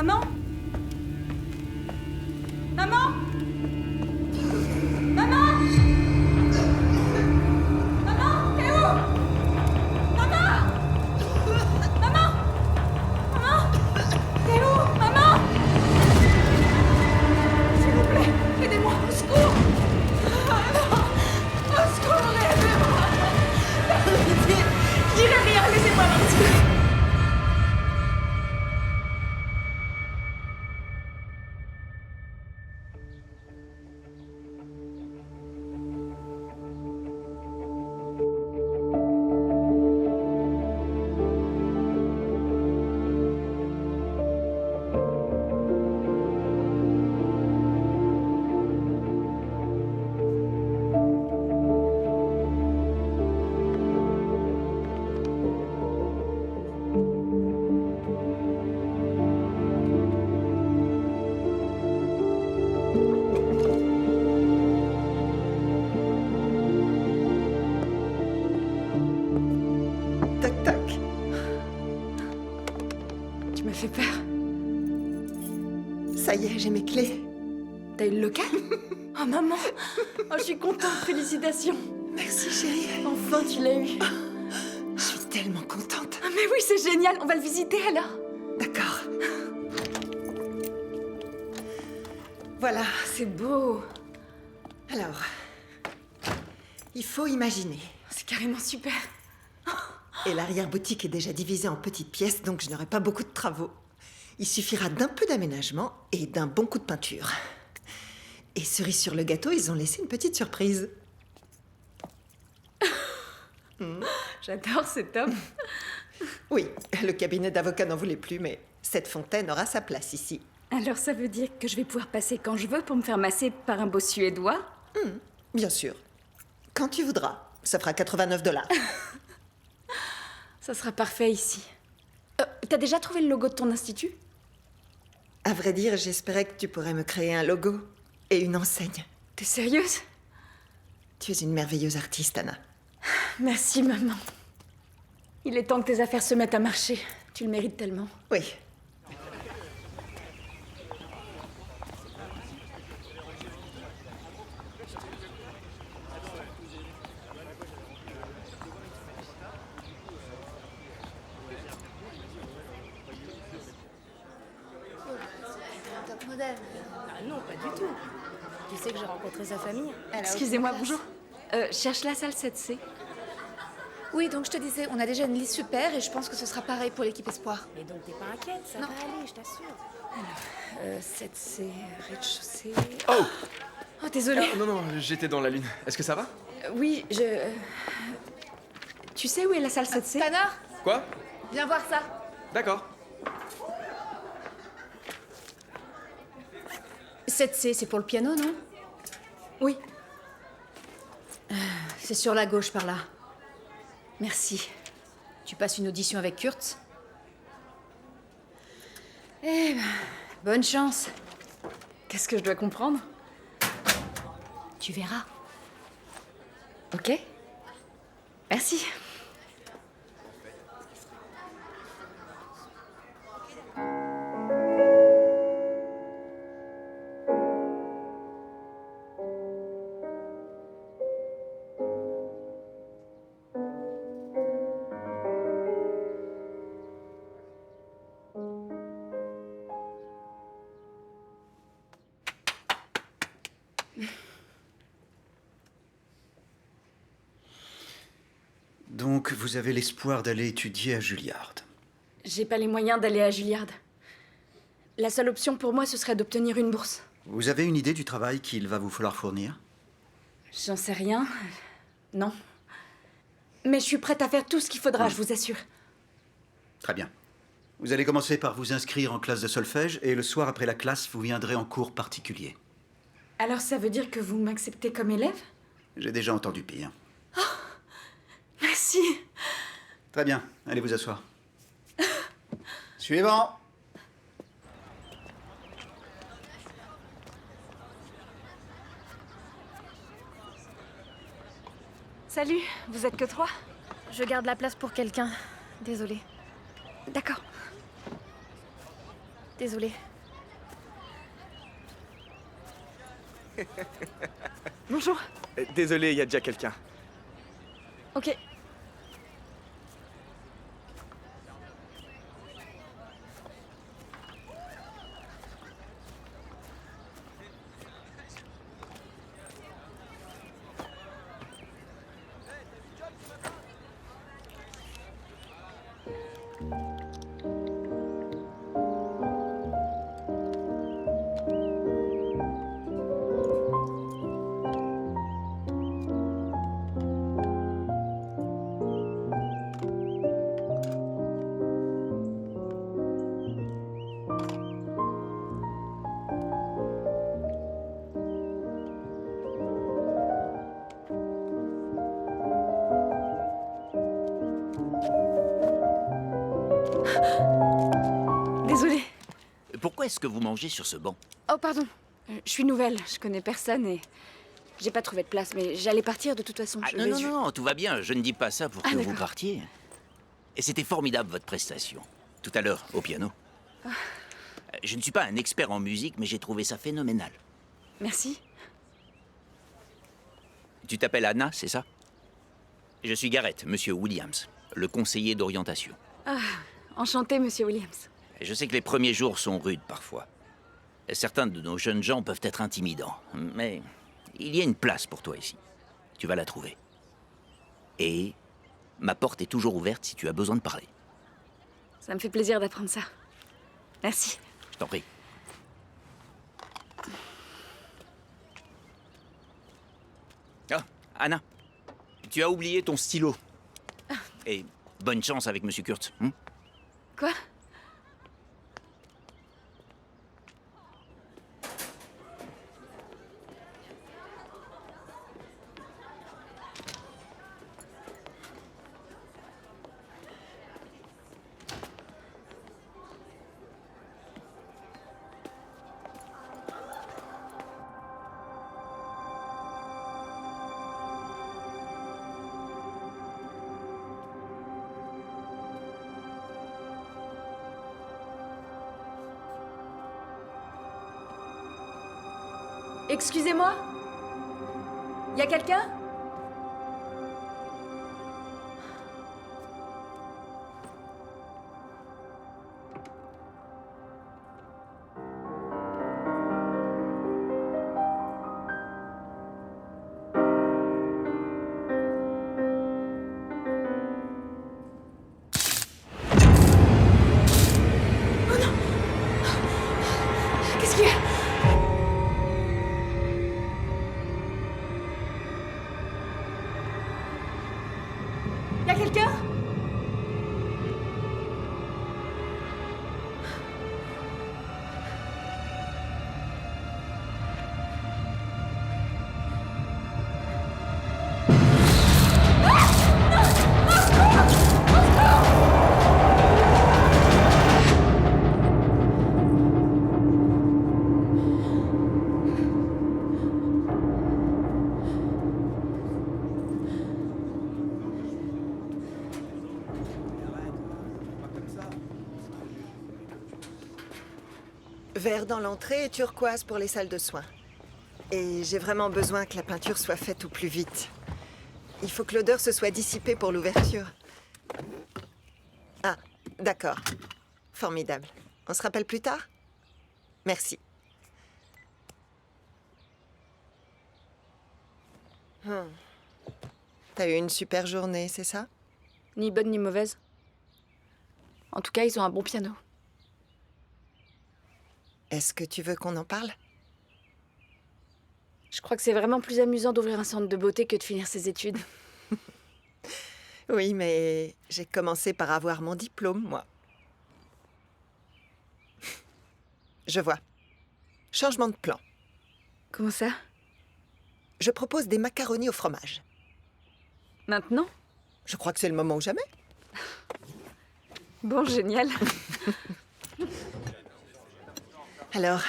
Maman? Maman? Maman? Maman? T'es où? Maman? Maman? Maman? T'es où? Maman? S'il vous plaît, aidez-moi, au secours! Au secours, aidez-moi! Je dirai rien, laissez-moi partir! Tac, tac. Tu m'as fait peur. Ça y est, j'ai mes clés. T'as eu le local? Oh maman! Oh, je suis contente, félicitations! Merci, chérie. Enfin, tu l'as eu! Je suis tellement contente. Ah mais oui, c'est génial! On va le visiter alors! D'accord. Voilà. C'est beau! Alors, il faut imaginer. C'est carrément super! Et l'arrière-boutique est déjà divisée en petites pièces, donc je n'aurai pas beaucoup de travaux. Il suffira d'un peu d'aménagement et d'un bon coup de peinture. Et cerise sur le gâteau, ils ont laissé une petite surprise. J'adore, c'est top! Oui, le cabinet d'avocat n'en voulait plus, mais cette fontaine aura sa place ici. Alors ça veut dire que je vais pouvoir passer quand je veux pour me faire masser par un beau Suédois? Bien sûr. Quand tu voudras. Ça fera 89 $. Ça sera parfait ici. T'as déjà trouvé le logo de ton institut? À vrai dire, j'espérais que tu pourrais me créer un logo et une enseigne. T'es sérieuse? Tu es une merveilleuse artiste, Anna. Merci, maman. Il est temps que tes affaires se mettent à marcher. Tu le mérites tellement. Oui. Top modèle. Ah non, pas du tout. Tu sais que j'ai rencontré sa famille. Excusez-moi, bonjour. Cherche la salle 7C. Oui, donc je te disais, on a déjà une liste super et je pense que ce sera pareil pour l'équipe Espoir. Mais donc t'es pas inquiète, ça Non. va aller, je t'assure. 7C, rez-de-chaussée... Oh Oh, désolée. Non, non, j'étais dans la lune. Est-ce que ça va? Oui, Tu sais où est la salle 7C? Tanner, Quoi? viens voir ça. D'accord. 7C, c'est pour le piano, non? Oui, C'est sur la gauche par là. merci. Tu passes une audition avec Kurt. Eh ben, bonne chance. Qu'est-ce que je dois comprendre? Tu verras. Ok. Merci. Donc, vous avez l'espoir d'aller étudier à Juilliard. J'ai pas les moyens d'aller à Juilliard. La seule option pour moi, ce serait d'obtenir une bourse. Vous avez une idée du travail qu'il va vous falloir fournir? J'en sais rien. Non. Mais je suis prête à faire tout ce qu'il faudra, je vous assure. Très bien. Vous allez commencer par vous inscrire en classe de solfège et le soir après la classe, vous viendrez en cours particulier. Alors ça veut dire que vous m'acceptez comme élève? J'ai déjà entendu pire. Merci. Très bien, allez vous asseoir. Suivant. Salut, vous êtes que 3? Je garde la place pour quelqu'un. Désolée. D'accord. Désolée. Bonjour. Désolé, il y a déjà quelqu'un. Ok. Désolée. Pourquoi est-ce que vous mangez sur ce banc? Oh, pardon. Je suis nouvelle, je connais personne et j'ai pas trouvé de place, mais j'allais partir de toute façon. Ah, Je non, vais non, ju- non, tout va bien. Je ne dis pas ça pour Ah, que vous d'accord. partiez. Et c'était formidable, votre prestation. Tout à l'heure, au piano. Je ne suis pas un expert en musique, mais j'ai trouvé ça phénoménal. Merci. Tu t'appelles Anna, c'est ça? Je suis Gareth, monsieur Williams, le conseiller d'orientation. Enchantée, monsieur Williams. Et je sais que les premiers jours sont rudes parfois. Et certains de nos jeunes gens peuvent être intimidants. Mais il y a une place pour toi ici. Tu vas la trouver. Et ma porte est toujours ouverte si tu as besoin de parler. Ça me fait plaisir d'apprendre ça. Merci. Je t'en prie. Ah, Anna, tu as oublié ton stylo. Et bonne chance avec Monsieur Kurtz. Quoi? Excusez-moi? Y a quelqu'un? Oh non! Qu'est-ce qu'il y a? Y a quelqu'un? Vert dans l'entrée et turquoise pour les salles de soins. Et j'ai vraiment besoin que la peinture soit faite au plus vite. Il faut que l'odeur se soit dissipée pour l'ouverture. Ah, d'accord. Formidable. On se rappelle plus tard? Merci. T'as eu une super journée, c'est ça? Ni bonne ni mauvaise. En tout cas, ils ont un bon piano. Est-ce que tu veux qu'on en parle? Je crois que c'est vraiment plus amusant d'ouvrir un centre de beauté que de finir ses études. Oui, mais j'ai commencé par avoir mon diplôme, moi. Je vois. Changement de plan. Comment ça? Je propose des macaronis au fromage. Maintenant? Je crois que c'est le moment ou jamais. Bon, génial. Alors,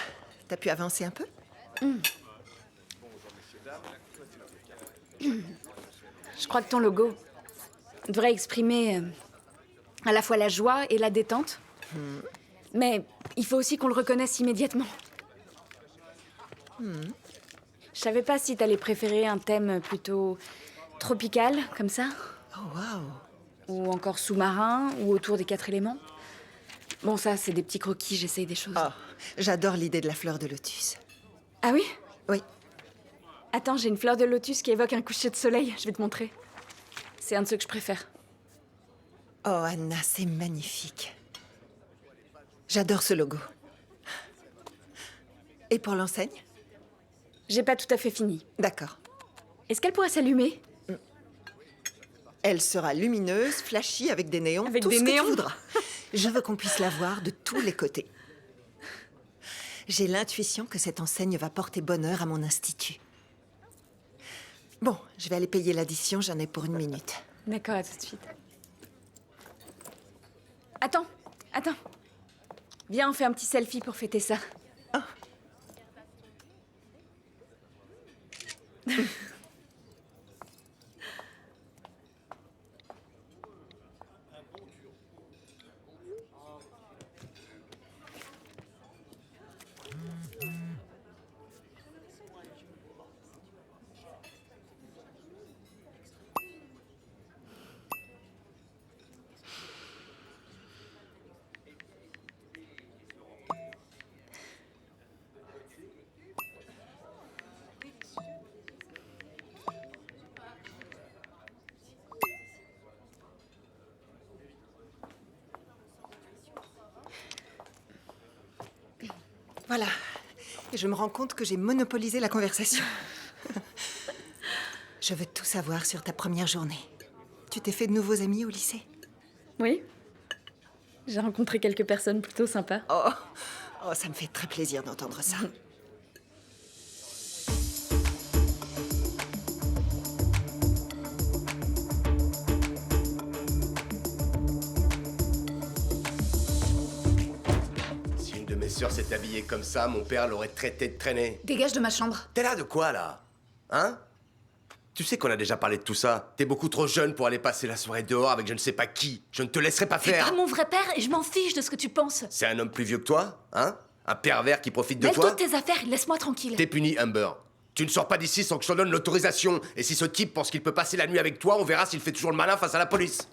t'as pu avancer un peu? Je crois que ton logo devrait exprimer à la fois la joie et la détente. Mais il faut aussi qu'on le reconnaisse immédiatement. Je savais pas si t'allais préférer un thème plutôt tropical, comme ça, Oh, waouh. ou encore sous-marin, ou autour des 4 éléments. Bon, ça, c'est des petits croquis, j'essaye des choses. Oh, j'adore l'idée de la fleur de lotus. Ah oui? Oui. Attends, j'ai une fleur de lotus qui évoque un coucher de soleil, je vais te montrer. C'est un de ceux que je préfère. Oh, Anna, c'est magnifique. J'adore ce logo. Et pour l'enseigne? J'ai pas tout à fait fini. D'accord. Est-ce qu'elle pourrait s'allumer? Elle sera lumineuse, flashy, avec des néons, Avec tout des ce que néons? tu voudras. Je veux qu'on puisse la voir de tous les côtés. J'ai l'intuition que cette enseigne va porter bonheur à mon institut. Bon, je vais aller payer l'addition, j'en ai pour 1 minute. D'accord, à tout de suite. Attends. Viens, on fait un petit selfie pour fêter ça. Voilà. Et je me rends compte que j'ai monopolisé la conversation. Je veux tout savoir sur ta première journée. Tu t'es fait de nouveaux amis au lycée? Oui. J'ai rencontré quelques personnes plutôt sympas. Oh, ça me fait très plaisir d'entendre ça. Si une de mes sœurs s'est habillée comme ça, mon père l'aurait traité de traîner. Dégage de ma chambre. T'es là de quoi, là? Hein? Tu sais qu'on a déjà parlé de tout ça. T'es beaucoup trop jeune pour aller passer la soirée dehors avec je ne sais pas qui. Je ne te laisserai pas T'es faire. pas mon vrai père et je m'en fiche de ce que tu penses. C'est un homme plus vieux que toi, hein? Un pervers qui profite de Mêle toi? toutes tes affaires, laisse-moi tranquille. T'es puni, Amber. Tu ne sors pas d'ici sans que je te donne l'autorisation. Et si ce type pense qu'il peut passer la nuit avec toi, on verra s'il fait toujours le malin face à la police.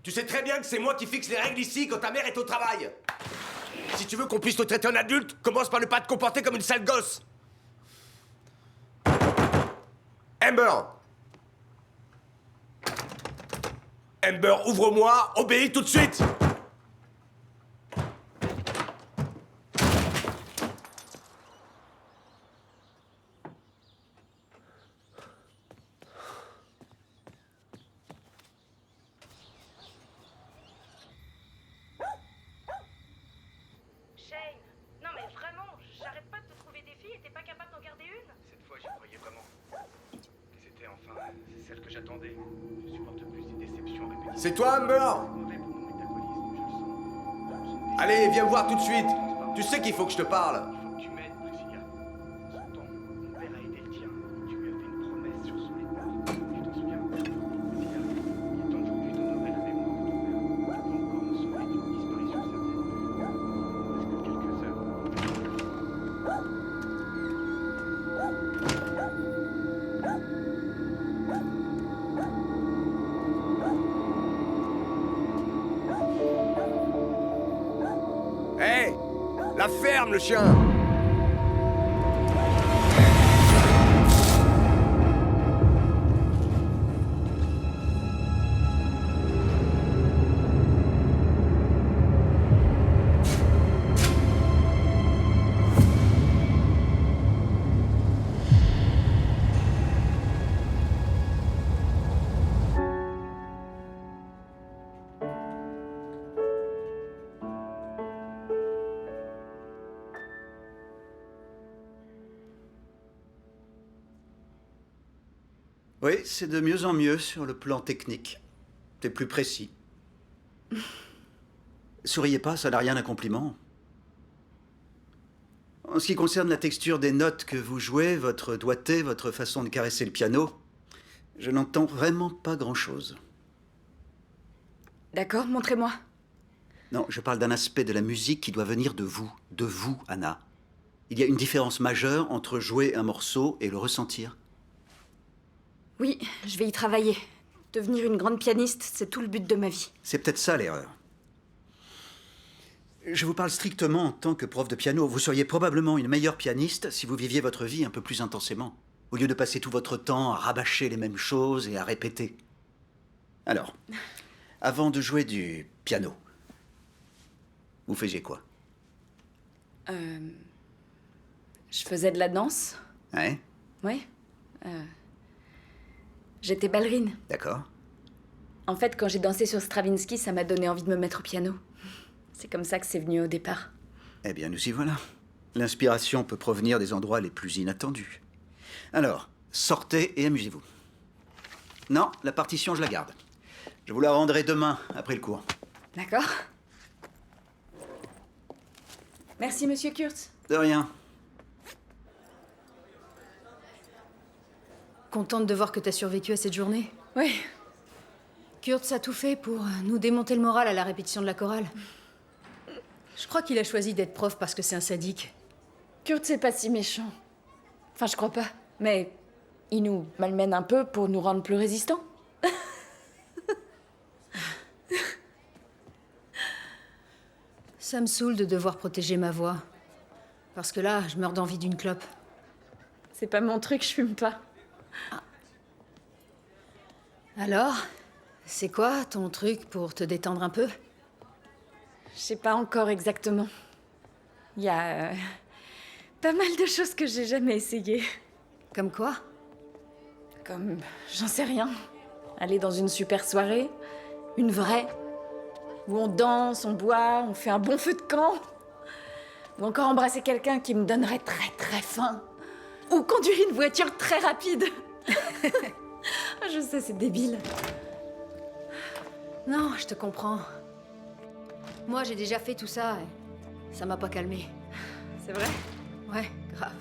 Tu sais très bien que c'est moi qui fixe les règles ici quand ta mère est au travail. Si tu veux qu'on puisse te traiter en adulte, commence par ne pas te comporter comme une sale gosse. Amber! Amber, ouvre-moi, obéis tout de suite! Shane, non mais vraiment, j'arrête pas de te trouver des filles et t'es pas capable d'en garder une? Cette fois, j'y croyais vraiment. C'était enfin celle que j'attendais. Je supporte plus ces déceptions répétitives. C'est toi, Amber? Mauvais pour mon métabolisme, je le sens. Allez, viens me voir tout de suite. Tu sais qu'il faut que je te parle. Il faut que tu m'aides, Priscilla. En son temps, mon père a aidé le tien. Tu lui as fait une promesse sur son épave. Tu t'en souviens? Priscilla, il est temps aujourd'hui d'honorer la mémoire de ton père. Tu peux encore me sauver d'une disparition certaine. Reste que quelques heures. Hé! La ferme, le chien! Oui, c'est de mieux en mieux sur le plan technique. T'es plus précis. Souriez pas, ça n'a rien d'un compliment. En ce qui concerne la texture des notes que vous jouez, votre doigté, votre façon de caresser le piano, je n'entends vraiment pas grand-chose. D'accord, montrez-moi. Non, je parle d'un aspect de la musique qui doit venir de vous, Anna. Il y a une différence majeure entre jouer un morceau et le ressentir. Oui, je vais y travailler. Devenir une grande pianiste, c'est tout le but de ma vie. C'est peut-être ça l'erreur. Je vous parle strictement en tant que prof de piano. Vous seriez probablement une meilleure pianiste si vous viviez votre vie un peu plus intensément, au lieu de passer tout votre temps à rabâcher les mêmes choses et à répéter. Alors, avant de jouer du piano, vous faisiez quoi? Je faisais de la danse. Ouais, Ouais. J'étais ballerine. d'accord. En fait, quand j'ai dansé sur Stravinsky, ça m'a donné envie de me mettre au piano. C'est comme ça que c'est venu au départ. Eh bien, nous y voilà. L'inspiration peut provenir des endroits les plus inattendus. Alors, sortez et amusez-vous. Non, la partition, je la garde. Je vous la rendrai demain, après le cours. D'accord? Merci, monsieur Kurtz. De rien. Contente de voir que t'as survécu à cette journée. Oui. Kurtz a tout fait pour nous démonter le moral à la répétition de la chorale. Je crois qu'il a choisi d'être prof parce que c'est un sadique. Kurtz, c'est pas si méchant. Enfin, je crois pas. Mais il nous malmène un peu pour nous rendre plus résistants. Ça me saoule de devoir protéger ma voix. Parce que là, je meurs d'envie d'une clope. C'est pas mon truc, je fume pas. Alors, c'est quoi ton truc pour te détendre un peu? Je sais pas encore exactement. Il y a pas mal de choses que j'ai jamais essayées. Comme quoi? Comme, j'en sais rien. Aller dans une super soirée, une vraie, où on danse, on boit, on fait un bon feu de camp. Ou encore embrasser quelqu'un qui me donnerait très très faim. Ou conduire une voiture très rapide. Je sais, c'est débile. Non, je te comprends. Moi, j'ai déjà fait tout ça et ça m'a pas calmé. C'est vrai? Ouais, grave.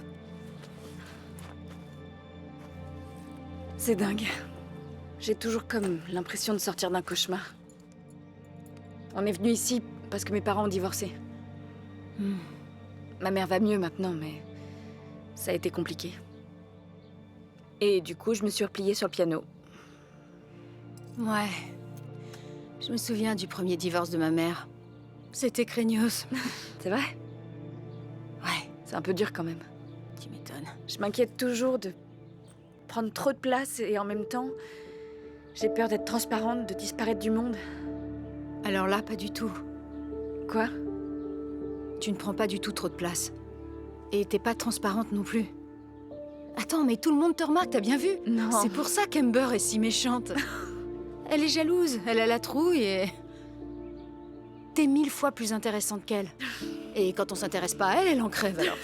C'est dingue. J'ai toujours comme l'impression de sortir d'un cauchemar. On est venu ici parce que mes parents ont divorcé. Ma mère va mieux maintenant, mais ça a été compliqué. Et du coup, je me suis repliée sur le piano. Ouais. Je me souviens du premier divorce de ma mère. C'était craignos. C'est vrai? Ouais, C'est un peu dur quand même. tu m'étonnes. Je m'inquiète toujours de prendre trop de place et en même temps, j'ai peur d'être transparente, de disparaître du monde. Alors là, pas du tout. Quoi? Tu ne prends pas du tout trop de place. Et t'es pas transparente non plus. Attends, mais tout le monde te remarque, t'as bien vu? Non. C'est pour ça qu'Amber est si méchante. Elle est jalouse, elle a la trouille et... T'es 1000 fois plus intéressante qu'elle. Et quand on s'intéresse pas à elle, elle en crève alors.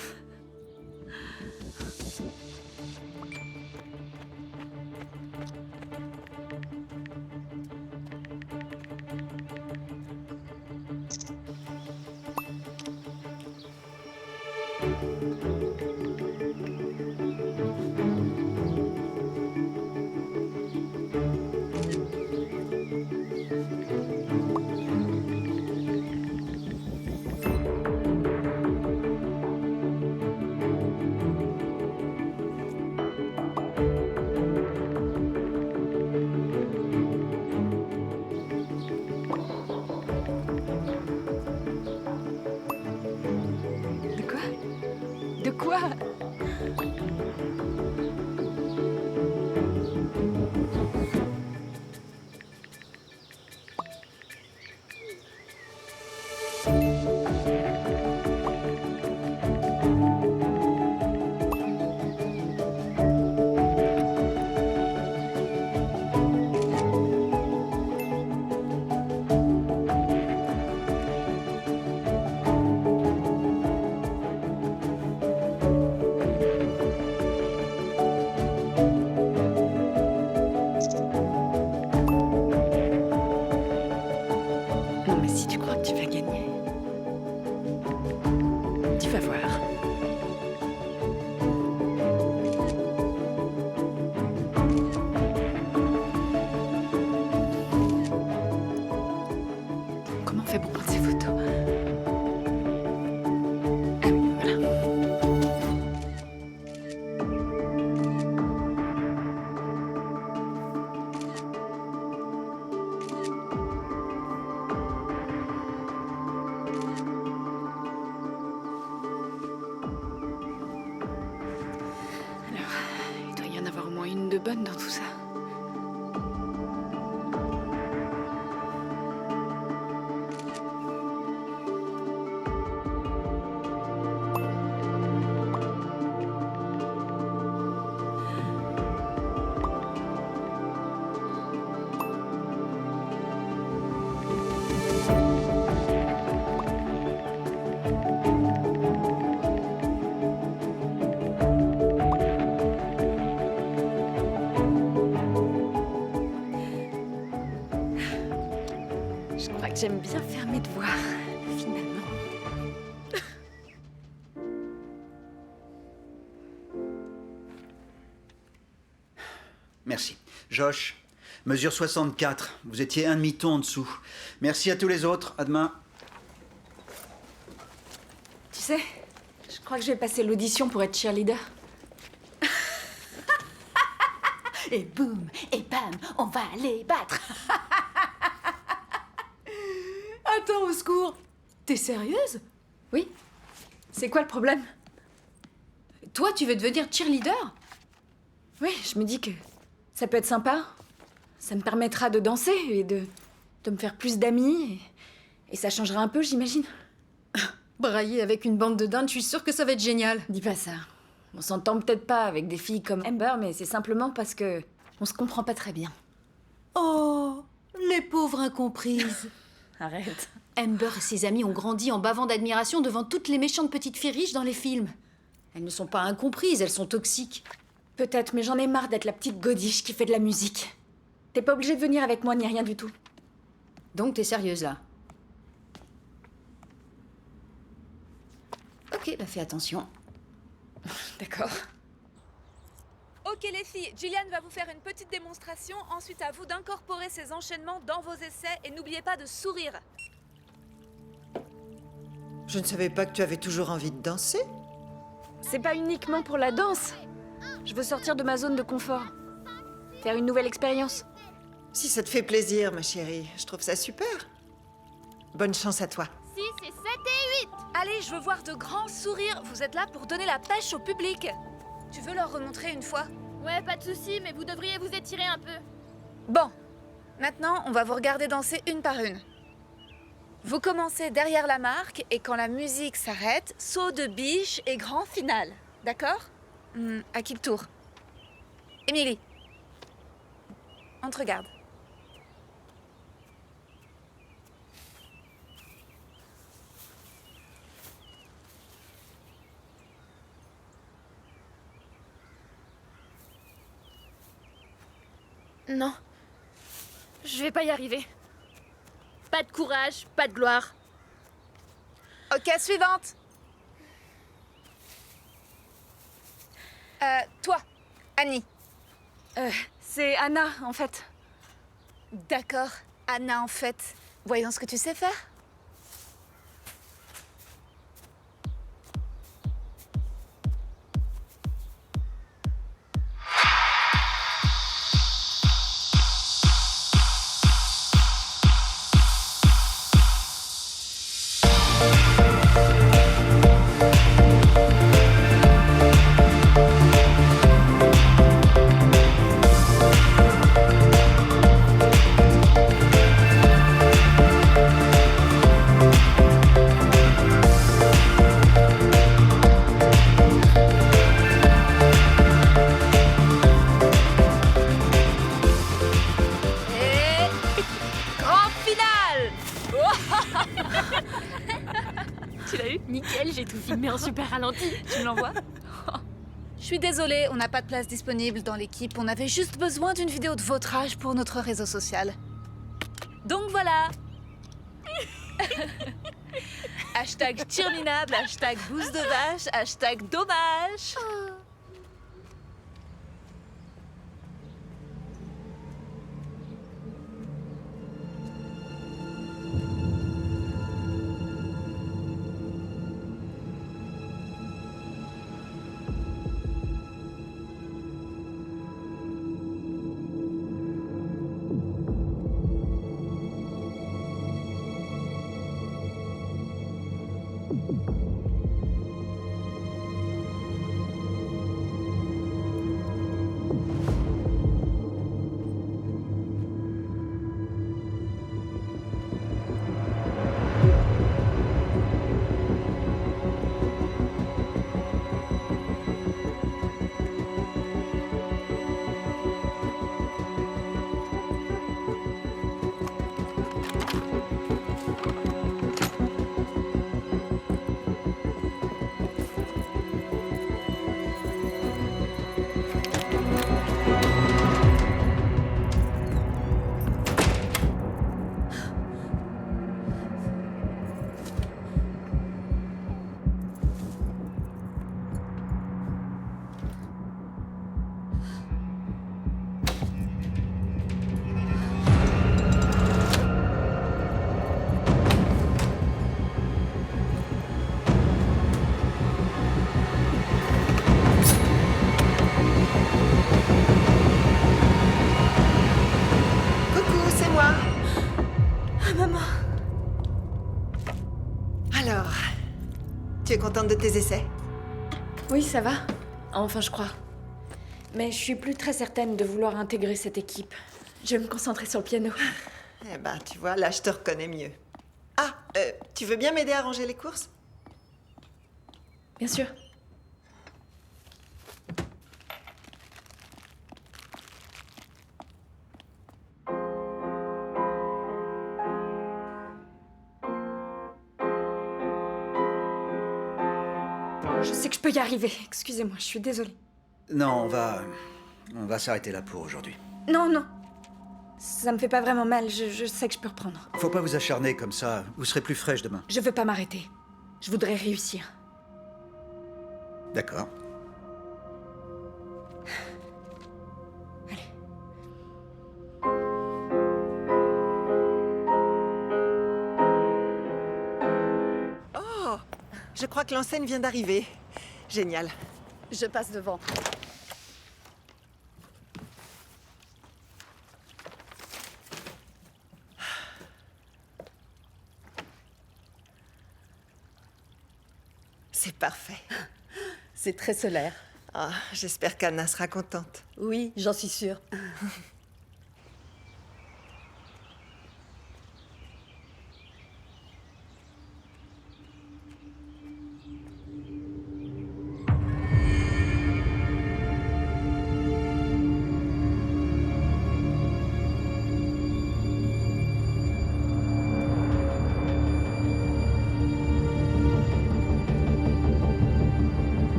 De quoi? De quoi? Non mais si tu crois que tu vas gagner, tu vas voir. fait pour prendre ces photos. Ah oui, voilà. Alors, il doit y en avoir au moins une de bonne dans tout ça. Je crois que j'aime bien faire mes devoirs, finalement. Merci. Josh, mesure 64. Vous étiez un demi-ton en dessous. Merci à tous les autres. À demain. Tu sais, je crois que je vais passer l'audition pour être cheerleader. Et boum, et bam, on va les battre. Attends, au secours. T'es sérieuse? Oui. C'est quoi le problème? Toi, tu veux devenir cheerleader? Oui, je me dis que ça peut être sympa. Ça me permettra de danser et de me faire plus d'amis. Et ça changera un peu, j'imagine. Brailler avec une bande de dindes, je suis sûre que ça va être génial. Dis pas ça. On s'entend peut-être pas avec des filles comme Amber, mais c'est simplement parce que on se comprend pas très bien. Oh, les pauvres incomprises. Arrête. Amber et ses amis ont grandi en bavant d'admiration devant toutes les méchantes petites filles riches dans les films. Elles ne sont pas incomprises, elles sont toxiques. Peut-être, mais j'en ai marre d'être la petite godiche qui fait de la musique. T'es pas obligée de venir avec moi ni rien du tout. Donc t'es sérieuse là? Ok, bah fais attention. D'accord. Ok les filles, Gillian va vous faire une petite démonstration. Ensuite à vous d'incorporer ces enchaînements dans vos essais et n'oubliez pas de sourire. Je ne savais pas que tu avais toujours envie de danser. C'est pas uniquement pour la danse. Je veux sortir de ma zone de confort. Faire une nouvelle expérience. Si ça te fait plaisir, ma chérie, je trouve ça super. Bonne chance à toi. 6 et 7 et 8. Allez, je veux voir de grands sourires. Vous êtes là pour donner la pêche au public. Tu veux leur remontrer une fois? Ouais, pas de soucis, mais vous devriez vous étirer un peu. Bon, maintenant on va vous regarder danser une par une. Vous commencez derrière la marque et quand la musique s'arrête, saut de biche et grand final. D'accord? À qui le tour? Émilie. On te regarde. Non. Je vais pas y arriver. Pas de courage, pas de gloire. Ok, suivante. Toi, Annie. C'est Anna, en fait. D'accord, Anna en fait. Voyons ce que tu sais faire. Et grand final. Tu l'as eu? Nickel, j'ai tout filmé en super ralenti. Tu me l'envoies? Je suis désolée, on n'a pas de place disponible dans l'équipe. On avait juste besoin d'une vidéo de votre âge pour notre réseau social. Donc voilà. Hashtag cheerminable, hashtag bouse de vache, hashtag dommage. maman. Alors, tu es contente de tes essais? Oui, ça va. Enfin, je crois. Mais je suis plus très certaine de vouloir intégrer cette équipe. Je vais me concentrer sur le piano. Eh ben, tu vois, là, je te reconnais mieux. Ah, tu veux bien m'aider à ranger les courses? Bien sûr. Je sais que je peux y arriver. Excusez-moi, je suis désolée. Non, on va s'arrêter là pour aujourd'hui. Non, non. Ça me fait pas vraiment mal. Je sais que je peux reprendre. Faut pas vous acharner comme ça. Vous serez plus fraîche demain. Je veux pas m'arrêter. Je voudrais réussir. D'accord. Allez. Oh, je crois que l'enseigne vient d'arriver. Génial. Je passe devant. C'est parfait. C'est très solaire. Ah, j'espère qu'Anna sera contente. Oui, j'en suis sûre.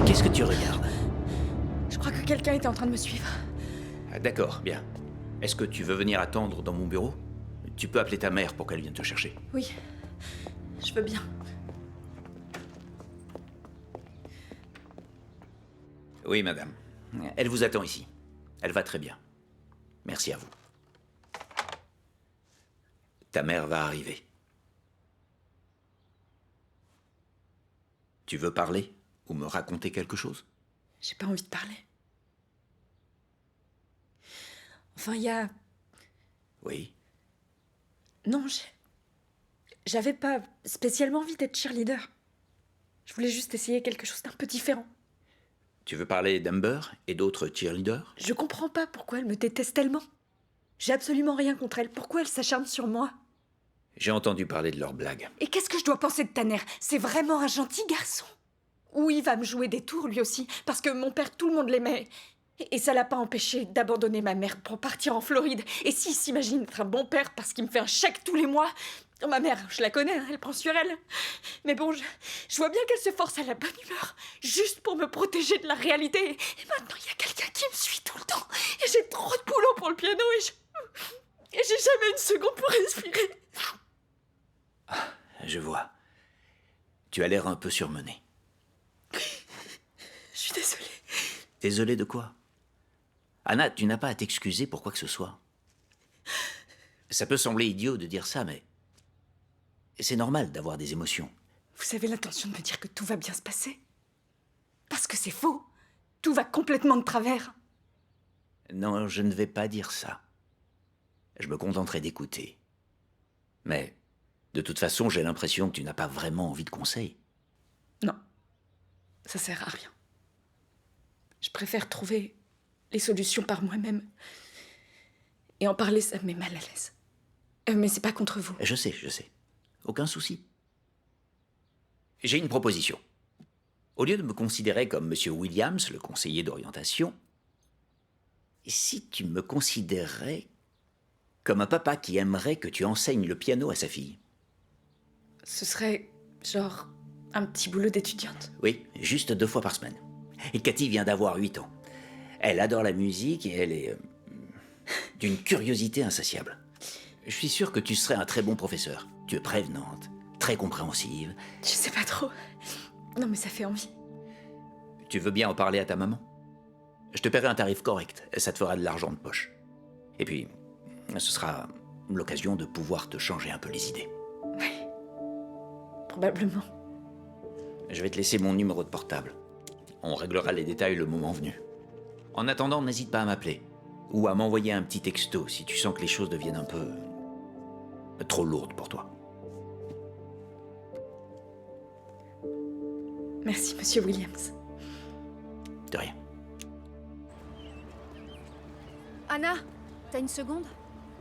Qu'est-ce que tu regardes? Je crois que quelqu'un était en train de me suivre. Ah, d'accord, bien. Est-ce que tu veux venir attendre dans mon bureau? Tu peux appeler ta mère pour qu'elle vienne te chercher. Oui. Je veux bien. Oui, madame. Elle vous attend ici. Elle va très bien. Merci à vous. Ta mère va arriver. Tu veux parler ou me raconter quelque chose? J'ai pas envie de parler. Enfin, il y a... Oui. Non, j'avais pas spécialement envie d'être cheerleader. Je voulais juste essayer quelque chose d'un peu différent. Tu veux parler d'Amber et d'autres cheerleaders? Je comprends pas pourquoi elle me déteste tellement. J'ai absolument rien contre elle. Pourquoi elle s'acharne sur moi? J'ai entendu parler de leurs blagues. Et qu'est-ce que je dois penser de Tanner? C'est vraiment un gentil garçon. Ou il va me jouer des tours lui aussi, parce que mon père, tout le monde l'aimait. Et ça l'a pas empêché d'abandonner ma mère pour partir en Floride. Et s'il s'imagine être un bon père parce qu'il me fait un chèque tous les mois... Ma mère, je la connais, hein, elle prend sur elle. Mais bon, je vois bien qu'elle se force à la bonne humeur, juste pour me protéger de la réalité. Et maintenant, il y a quelqu'un qui me suit tout le temps. Et j'ai trop de boulot pour le piano et j'ai jamais une seconde pour respirer. Je vois. Tu as l'air un peu surmené. Je suis désolée. Désolé de quoi? Anna, tu n'as pas à t'excuser pour quoi que ce soit. Ça peut sembler idiot de dire ça, mais... c'est normal d'avoir des émotions. Vous avez l'intention de me dire que tout va bien se passer? Parce que c'est faux. Tout va complètement de travers. Non, je ne vais pas dire ça. Je me contenterai d'écouter. Mais, de toute façon, j'ai l'impression que tu n'as pas vraiment envie de conseils. Non. Ça sert à rien. Je préfère trouver les solutions par moi-même. Et en parler, ça me met mal à l'aise. Mais c'est pas contre vous. Je sais. Aucun souci. J'ai une proposition. Au lieu de me considérer comme Monsieur Williams, le conseiller d'orientation, si tu me considérais comme un papa qui aimerait que tu enseignes le piano à sa fille? Ce serait, genre, un petit boulot d'étudiante. Oui, juste 2 fois par semaine. Et Cathy vient d'avoir 8 ans. Elle adore la musique et elle est d'une curiosité insatiable. Je suis sûr que tu serais un très bon professeur. Tu es prévenante, très compréhensive. Je sais pas trop. Non, mais ça fait envie. Tu veux bien en parler à ta maman? Je te paierai un tarif correct, ça te fera de l'argent de poche. Et puis, ce sera l'occasion de pouvoir te changer un peu les idées. Oui. probablement. Je vais te laisser mon numéro de portable. On réglera les détails le moment venu. En attendant, n'hésite pas à m'appeler. Ou à m'envoyer un petit texto si tu sens que les choses deviennent un peu... trop lourdes pour toi. Merci, monsieur Williams. De rien. Anna, t'as une seconde?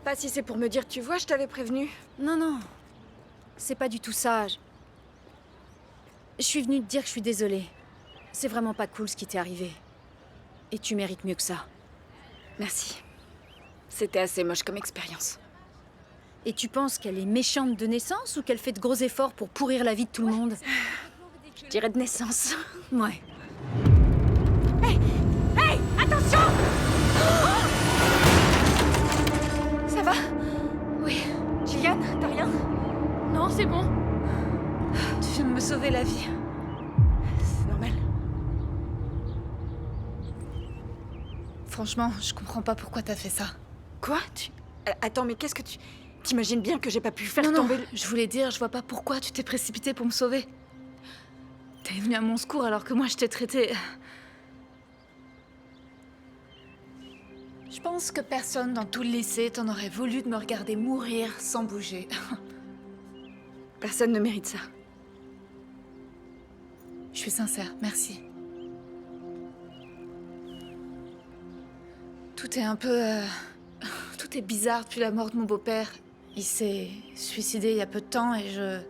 Pas si c'est pour me dire, tu vois, je t'avais prévenu. Non, non. C'est pas du tout ça. Je suis venue te dire que je suis désolée. C'est vraiment pas cool ce qui t'est arrivé. Et tu mérites mieux que ça. Merci. C'était assez moche comme expérience. Et tu penses qu'elle est méchante de naissance ou qu'elle fait de gros efforts pour pourrir la vie de tout le monde? Je dirais de naissance. Ouais. Attention! Ça va? Oui. Gillian, t'as rien? Non, c'est bon. Tu viens de me sauver la vie. C'est normal. Franchement, je comprends pas pourquoi t'as fait ça. Quoi? Attends, mais qu'est-ce que tu... T'imagines bien que j'ai pas pu faire Non, tomber... je voulais dire, je vois pas pourquoi tu t'es précipité pour me sauver. T'es venu à mon secours alors que moi je t'ai traité... Je pense que personne dans tout le lycée t'en aurait voulu de me regarder mourir sans bouger. Personne ne mérite ça. Je suis sincère, merci. Tout est un peu... Tout est bizarre depuis la mort de mon beau-père. Il s'est suicidé il y a peu de temps et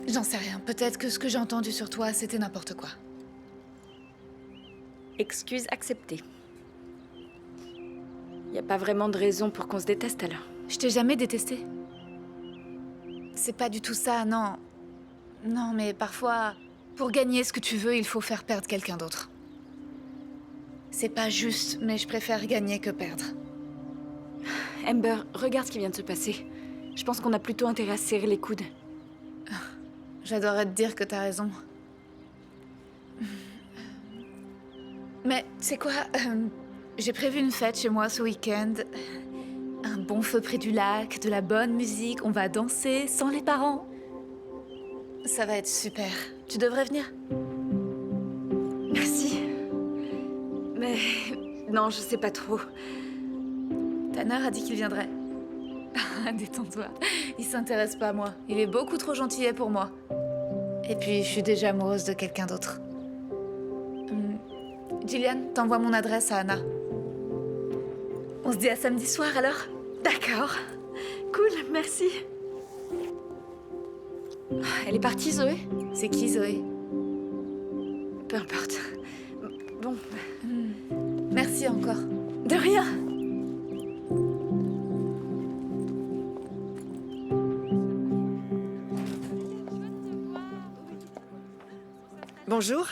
J'en sais rien. Peut-être que ce que j'ai entendu sur toi, c'était n'importe quoi. Excuse acceptée. Y a pas vraiment de raison pour qu'on se déteste alors. Je t'ai jamais détesté. C'est pas du tout ça, non. Non, mais parfois, pour gagner ce que tu veux, il faut faire perdre quelqu'un d'autre. C'est pas juste, mais je préfère gagner que perdre. Amber, regarde ce qui vient de se passer. Je pense qu'on a plutôt intérêt à se serrer les coudes. J'adorerais te dire que t'as raison. Mais, tu sais quoi, j'ai prévu une fête chez moi ce week-end. Un bon feu près du lac, de la bonne musique, on va danser sans les parents. Ça va être super. Tu devrais venir. Merci. Mais... non, je sais pas trop. Tanner a dit qu'il viendrait. Détends-toi, il s'intéresse pas à moi. Il est beaucoup trop gentillet pour moi. Et puis, je suis déjà amoureuse de quelqu'un d'autre. Gillian, t'envoies mon adresse à Anna. On se dit à samedi soir alors? D'accord. Cool, merci. Elle est partie, Zoé? C'est qui, Zoé? Peu importe. Bon, Merci encore. de rien. Bonjour.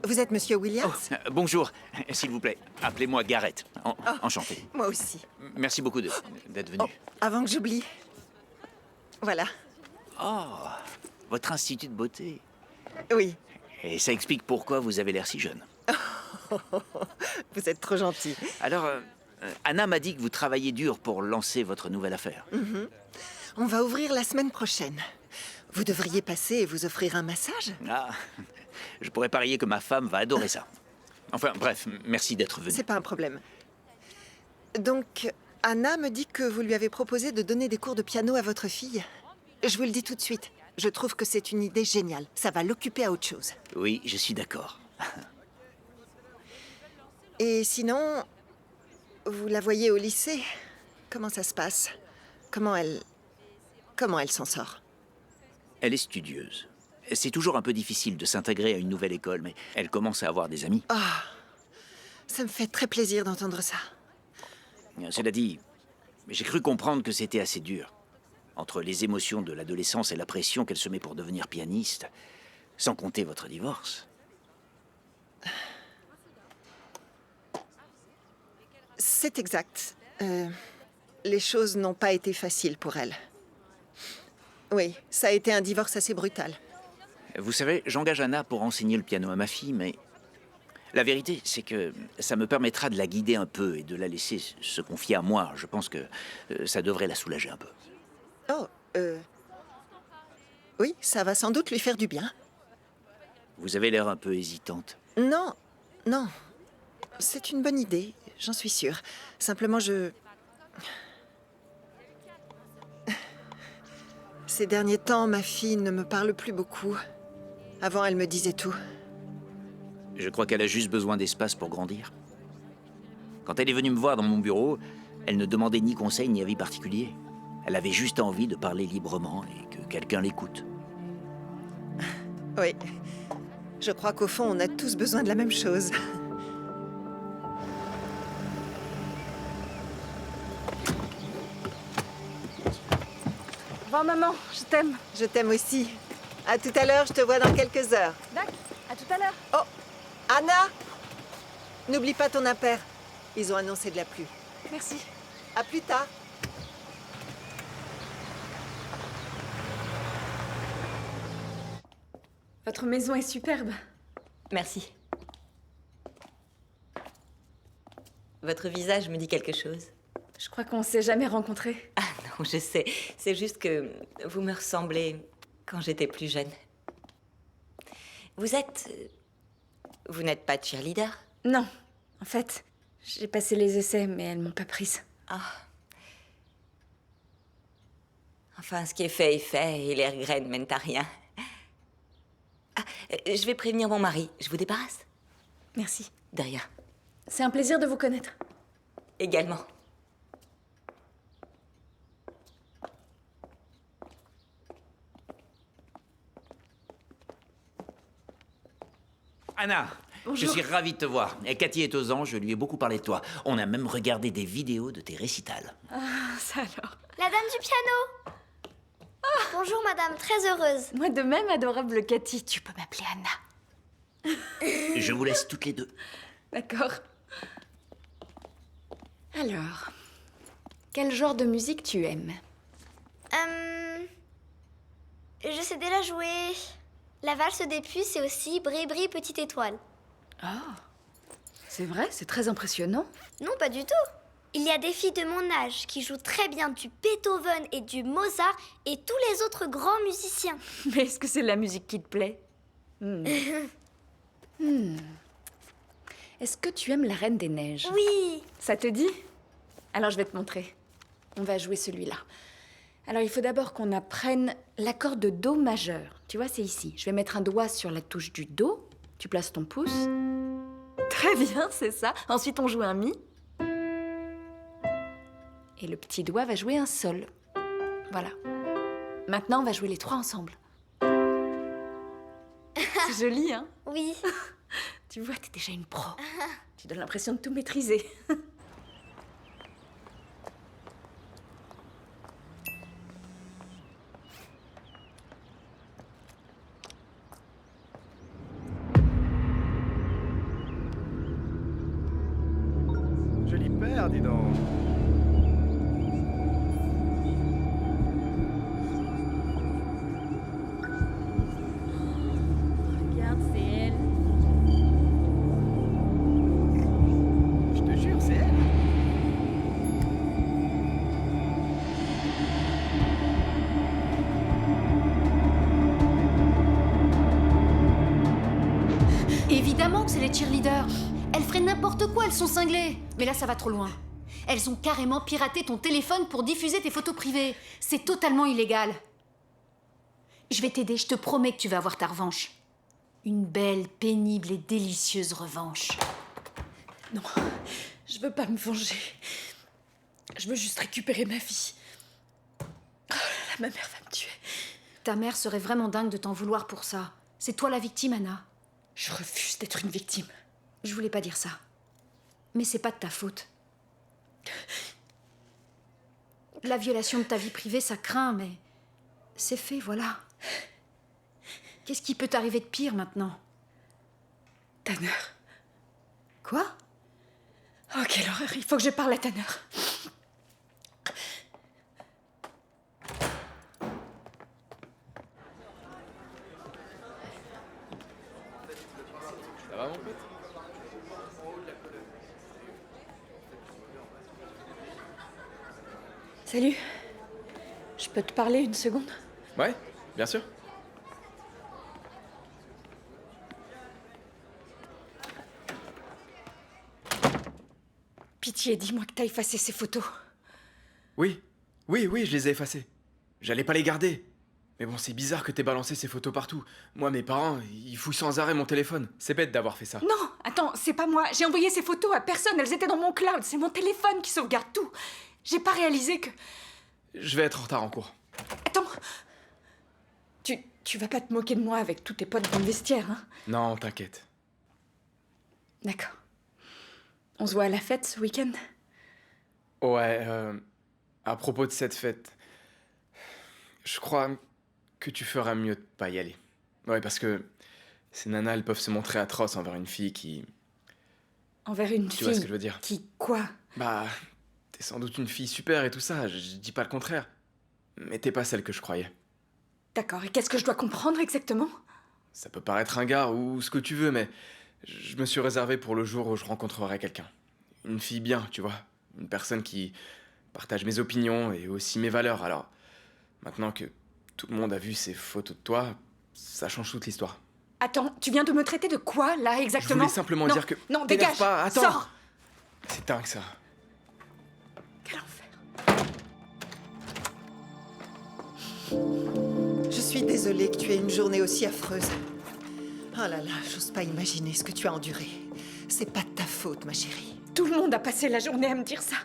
Vous êtes Monsieur Williams? Bonjour, s'il vous plaît. Appelez-moi Garrett. Enchanté. Moi aussi. Merci beaucoup d'être venu. Oh, avant que j'oublie. Voilà. Oh, votre institut de beauté. Oui. Et ça explique pourquoi vous avez l'air si jeune. Vous êtes trop gentil. Alors, Anna m'a dit que vous travaillez dur pour lancer votre nouvelle affaire. On va ouvrir la semaine prochaine. Vous devriez passer et vous offrir un massage? Ah, je pourrais parier que ma femme va adorer ça. Enfin, bref, merci d'être venu. C'est pas un problème. Donc, Anna me dit que vous lui avez proposé de donner des cours de piano à votre fille. Je vous le dis tout de suite. Je trouve que c'est une idée géniale. Ça va l'occuper à autre chose. Oui, je suis d'accord. Et sinon, vous la voyez au lycée? Comment ça se passe? Comment elle s'en sort? Elle est studieuse. C'est toujours un peu difficile de s'intégrer à une nouvelle école, mais elle commence à avoir des amis. Ah, ça me fait très plaisir d'entendre ça. Cela dit, j'ai cru comprendre que c'était assez dur. Entre les émotions de l'adolescence et la pression qu'elle se met pour devenir pianiste, sans compter votre divorce. C'est exact. Les choses n'ont pas été faciles pour elle. Oui, ça a été un divorce assez brutal. Vous savez, j'engage Anna pour enseigner le piano à ma fille, mais la vérité, c'est que ça me permettra de la guider un peu et de la laisser se confier à moi. Je pense que ça devrait la soulager un peu. Oh, Oui, ça va sans doute lui faire du bien. Vous avez l'air un peu hésitante. Non, non. C'est une bonne idée, j'en suis sûre. Simplement, Ces derniers temps, ma fille ne me parle plus beaucoup. Avant, elle me disait tout. Je crois qu'elle a juste besoin d'espace pour grandir. Quand elle est venue me voir dans mon bureau, elle ne demandait ni conseil ni avis particulier. Elle avait juste envie de parler librement et que quelqu'un l'écoute. Oui. Je crois qu'au fond, on a tous besoin de la même chose. Au revoir, maman, je t'aime. Je t'aime aussi. À tout à l'heure, je te vois dans quelques heures. Dac, à tout à l'heure. Oh, Anna! N'oublie pas ton impair. Ils ont annoncé de la pluie. Merci. À plus tard. Votre maison est superbe. Merci. Votre visage me dit quelque chose. Je crois qu'on s'est jamais rencontrés. Ah non, je sais. C'est juste que vous me ressemblez quand j'étais plus jeune. Vous n'êtes pas cheerleader? Non, en fait, j'ai passé les essais, mais elles m'ont pas prise. Ah. Enfin, ce qui est fait, et les regrets ne mènent à rien. Ah, je vais prévenir mon mari. Je vous débarrasse? Merci. De rien. C'est un plaisir de vous connaître. Également. Anna, Bonjour. je suis ravi de te voir. Et Cathy est aux anges, je lui ai beaucoup parlé de toi. On a même regardé des vidéos de tes récitals. Ah, ça alors. La dame du piano. Bonjour madame, très heureuse. Moi de même, adorable Cathy. Tu peux m'appeler Anna. Je vous laisse toutes les deux. D'accord. Alors, quel genre de musique tu aimes? Je sais déjà jouer la valse des puces et aussi Bri Bri Petite Étoile. Ah, c'est vrai, c'est très impressionnant. Non, pas du tout. Il y a des filles de mon âge qui jouent très bien du Beethoven et du Mozart et tous les autres grands musiciens. Mais est-ce que c'est la musique qui te plaît? Est-ce que tu aimes La Reine des Neiges? Oui. Ça te dit? Alors je vais te montrer. On va jouer celui-là. Alors il faut d'abord qu'on apprenne l'accord de Do majeur. Tu vois, c'est ici. Je vais mettre un doigt sur la touche du Do. Tu places ton pouce. Très bien, c'est ça. Ensuite on joue un Mi. Et le petit doigt va jouer un Sol. Voilà. Maintenant on va jouer les trois ensemble. C'est joli, hein? Oui. Tu vois, t'es déjà une pro. Tu donnes l'impression de tout maîtriser. Joli père, dis donc. Regarde, c'est elle. Je te jure, c'est elle. Évidemment que c'est les cheerleaders. Elles feraient n'importe quoi, elles sont cinglées. Mais là, ça va trop loin. Elles ont carrément piraté ton téléphone pour diffuser tes photos privées. C'est totalement illégal. Je vais t'aider, je te promets que tu vas avoir ta revanche. Une belle, pénible et délicieuse revanche. Non, je veux pas me venger. Je veux juste récupérer ma fille. Oh là là, ma mère va me tuer. Ta mère serait vraiment dingue de t'en vouloir pour ça. C'est toi la victime, Anna. Je refuse d'être une victime. Je voulais pas dire ça. Mais c'est pas de ta faute. La violation de ta vie privée, ça craint, mais c'est fait, voilà. Qu'est-ce qui peut t'arriver de pire maintenant? Tanner. Quoi? Oh, quelle horreur, il faut que je parle à Tanner. Ça va, mon pote? Salut. Je peux te parler une seconde? Ouais, bien sûr. Pitié, dis-moi que t'as effacé ces photos. Oui, je les ai effacées. J'allais pas les garder. Mais bon, c'est bizarre que t'aies balancé ces photos partout. Moi, mes parents, ils fouillent sans arrêt mon téléphone. C'est bête d'avoir fait ça. Non, attends, c'est pas moi. J'ai envoyé ces photos à personne, elles étaient dans mon cloud. C'est mon téléphone qui sauvegarde tout. J'ai pas réalisé que... Je vais être en retard en cours. Attends. Tu vas pas te moquer de moi avec tous tes potes dans le vestiaire, hein? Non, t'inquiète. D'accord. On se voit à la fête ce week-end? Ouais, à propos de cette fête, je crois que tu feras mieux de pas y aller. Ouais, parce que ces nanas, elles peuvent se montrer atroces envers une fille qui... Envers une Tu fille? vois ce que je veux dire? Qui quoi? Bah, t'es sans doute une fille super et tout ça, je dis pas le contraire. Mais t'es pas celle que je croyais. D'accord, et qu'est-ce que je dois comprendre exactement? Ça peut paraître un gars ou ce que tu veux, mais je me suis réservé pour le jour où je rencontrerai quelqu'un. Une fille bien, tu vois. Une personne qui partage mes opinions et aussi mes valeurs. Alors, maintenant que tout le monde a vu ces photos de toi, ça change toute l'histoire. Attends, tu viens de me traiter de quoi, là, Je exactement? voulais simplement Non, dire que... Non, T'énerve dégage! pas, attends. Sors! C'est dingue, ça. Quel enfer! Je suis désolée que tu aies une journée aussi affreuse. Oh là là, j'ose pas imaginer ce que tu as enduré. C'est pas de ta faute, ma chérie. Tout le monde a passé la journée à me dire ça.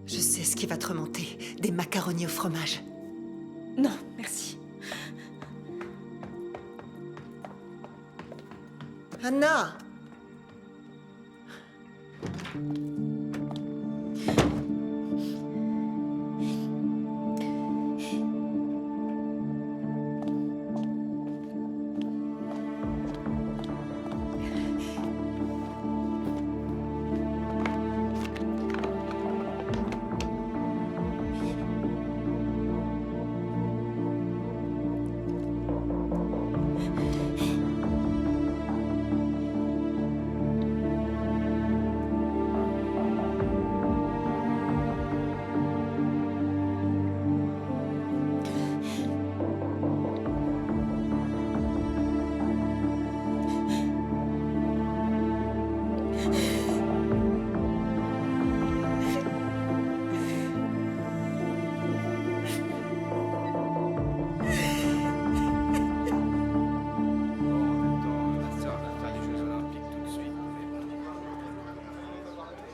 Je sais ce qui va te remonter. Des macaronis au fromage. Non, merci. Anna!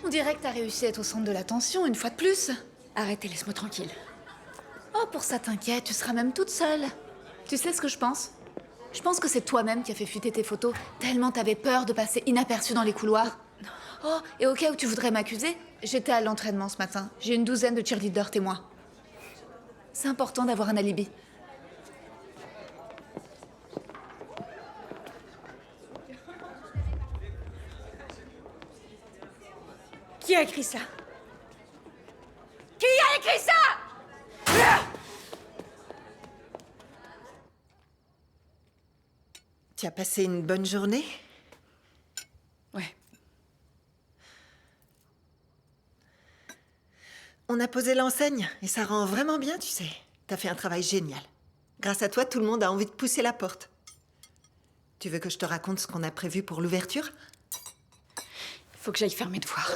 On dirait que t'as réussi à être au centre de l'attention une fois de plus. Arrêtez, laisse-moi tranquille. Oh, pour ça t'inquiète, tu seras même toute seule. Tu sais ce que je pense? Je pense que c'est toi-même qui as fait fuiter tes photos, tellement t'avais peur de passer inaperçue dans les couloirs. Oh, et au cas où tu voudrais m'accuser, j'étais à l'entraînement ce matin. J'ai une douzaine de cheerleaders témoins. C'est important d'avoir un alibi. Qui a écrit ça? Qui a écrit ça? Tu as passé une bonne journée? Ouais. On a posé l'enseigne et ça rend vraiment bien, tu sais. T'as fait un travail génial. Grâce à toi, tout le monde a envie de pousser la porte. Tu veux que je te raconte ce qu'on a prévu pour l'ouverture? Il faut que j'aille faire mes devoirs.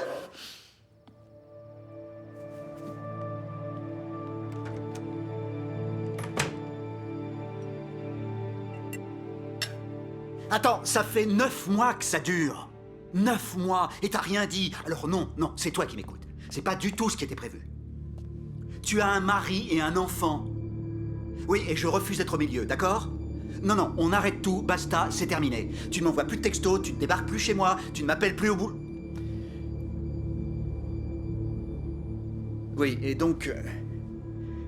Attends, ça fait 9 mois que ça dure. 9 mois, et t'as rien dit. Alors non, c'est toi qui m'écoutes. C'est pas du tout ce qui était prévu. Tu as un mari et un enfant. Oui, et je refuse d'être au milieu, d'accord? Non, on arrête tout, basta, c'est terminé. Tu ne m'envoies plus de textos, tu ne débarques plus chez moi, tu ne m'appelles plus au bout. Oui, et donc...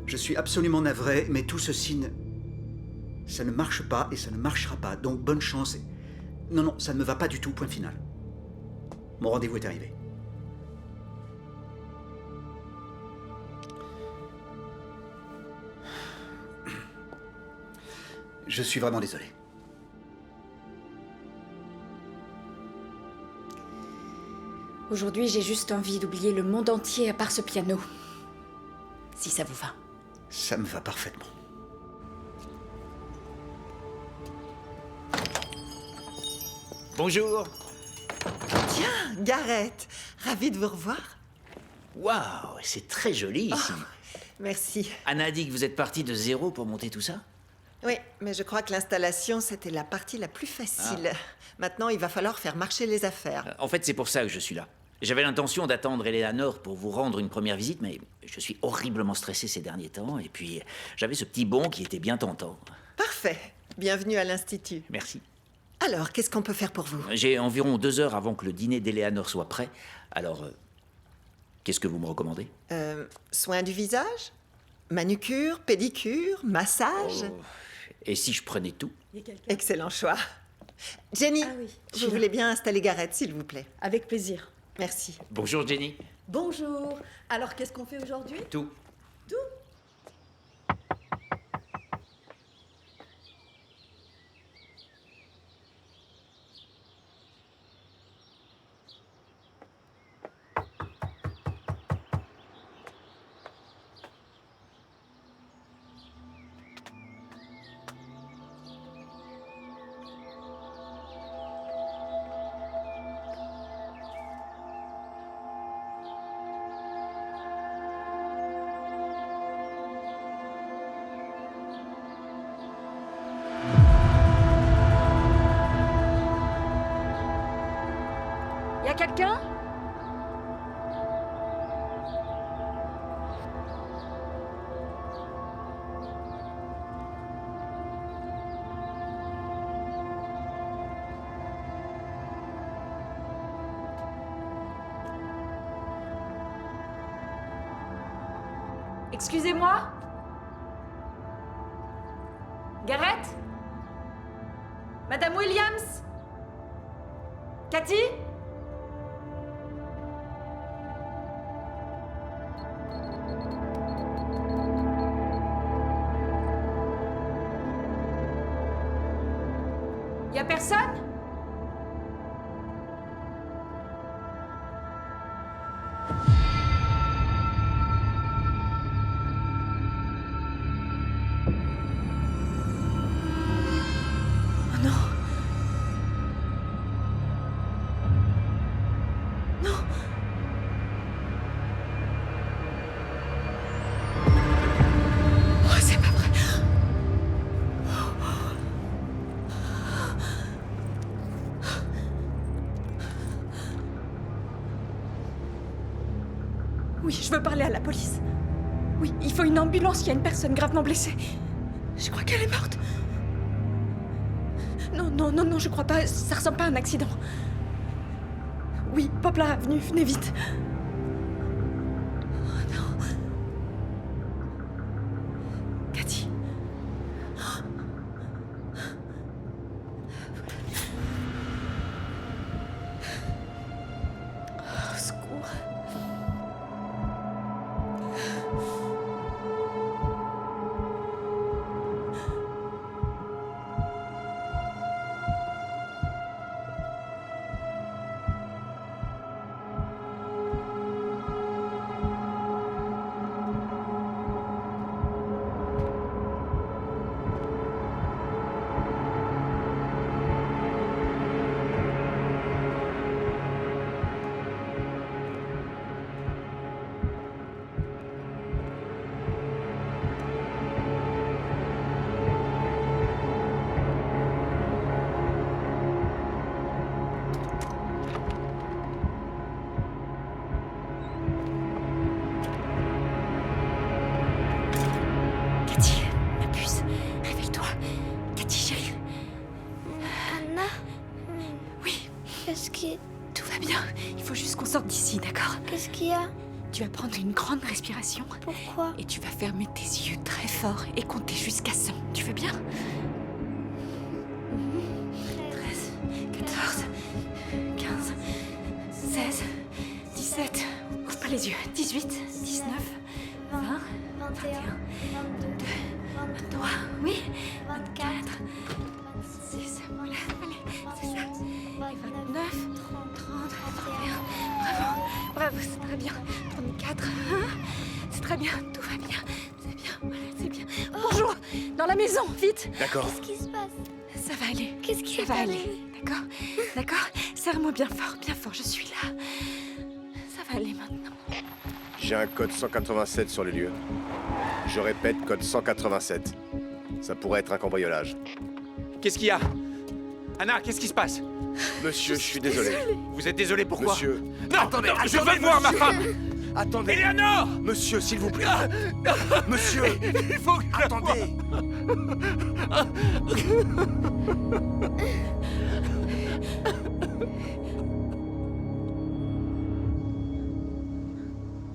je suis absolument navré, mais tout ceci ne... Ça ne marche pas et ça ne marchera pas, donc bonne chance. Non, ça ne me va pas du tout, point final. Mon rendez-vous est arrivé. Je suis vraiment désolé. Aujourd'hui, j'ai juste envie d'oublier le monde entier à part ce piano. si ça vous va. Ça me va parfaitement. Bonjour. Tiens, Gareth, ravie de vous revoir. Waouh, c'est très joli ici. Merci. Anna a dit que vous êtes parti de zéro pour monter tout ça? Oui, mais je crois que l'installation, c'était la partie la plus facile. Maintenant, il va falloir faire marcher les affaires. En fait, c'est pour ça que je suis là. J'avais l'intention d'attendre Eleanor pour vous rendre une première visite, mais je suis horriblement stressé ces derniers temps, et puis j'avais ce petit bond qui était bien tentant. Parfait. Bienvenue à l'Institut. Merci. Alors, qu'est-ce qu'on peut faire pour vous? J'ai environ 2 heures avant que le dîner d'Eleanor soit prêt, alors qu'est-ce que vous me recommandez? Soins du visage? Manucure, pédicure, massage? Et si je prenais tout? Excellent choix. Jenny, vous voulez bien installer Gareth, s'il vous plaît? Avec plaisir. Merci. Bonjour Jenny. Bonjour. Alors, qu'est-ce qu'on fait aujourd'hui? Tout. Tout? Y a quelqu'un? Excusez-moi? Gareth? Madame Williams? Cathy? Y a personne? Oh non. Non. Oh, c'est pas vrai. Oui, je veux parler à la police. Oui, il faut une ambulance, il y a une personne gravement blessée. Je crois qu'elle est morte. Non, je crois pas, ça ressemble pas à un accident. Oui, Poplar Avenue, venez vite. Oh non. Cathy. Au secours. Cathy, ma puce, réveille-toi. Cathy, chérie. Anna? Oui, Qu'est-ce qui... tout va bien. Il faut juste qu'on sorte d'ici, d'accord? Qu'est-ce qu'il y a? Tu vas prendre une grande respiration. Pourquoi? Et tu vas fermer tes yeux très fort et compter jusqu'à 100. Tu veux bien? 13, 14, 15, 16, 17. Ouvre pas les yeux. 18, 19, 20, 21, 22, 23, oui, 24, 26, voilà, allez, c'est ça. Et 29, 30, 31, bravo, c'est très bien. 34, hein, c'est très bien, tout va bien. dans la maison, vite. D'accord. Qu'est-ce qui se passe? Ça va aller. Qu'est-ce qui Ça est va aller. arrivé? D'accord? D'accord? Serre-moi bien fort, je suis là. Ça va aller maintenant. J'ai un code 187 sur les lieux. Je répète, code 187. Ça pourrait être un cambriolage. Qu'est-ce qu'il y a? Anna, qu'est-ce qui se passe? Monsieur, je suis désolé. Vous êtes désolé pourquoi? Monsieur. Non, Attendez, non, je attendez, veux voir ma monsieur. femme. Attendez. Eleanor! Monsieur, s'il vous plaît. Monsieur. Il faut que je la Attendez.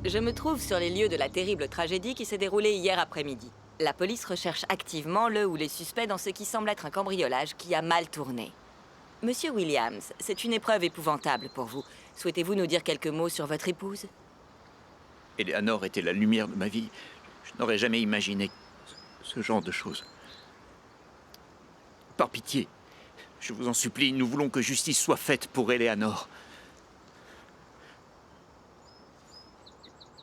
Je me trouve sur les lieux de la terrible tragédie qui s'est déroulée hier après-midi. La police recherche activement le ou les suspects dans ce qui semble être un cambriolage qui a mal tourné. Monsieur Williams, c'est une épreuve épouvantable pour vous. Souhaitez-vous nous dire quelques mots sur votre épouse? Eleanor était la lumière de ma vie. Je n'aurais jamais imaginé ce genre de choses. Par pitié, je vous en supplie, nous voulons que justice soit faite pour Eleanor.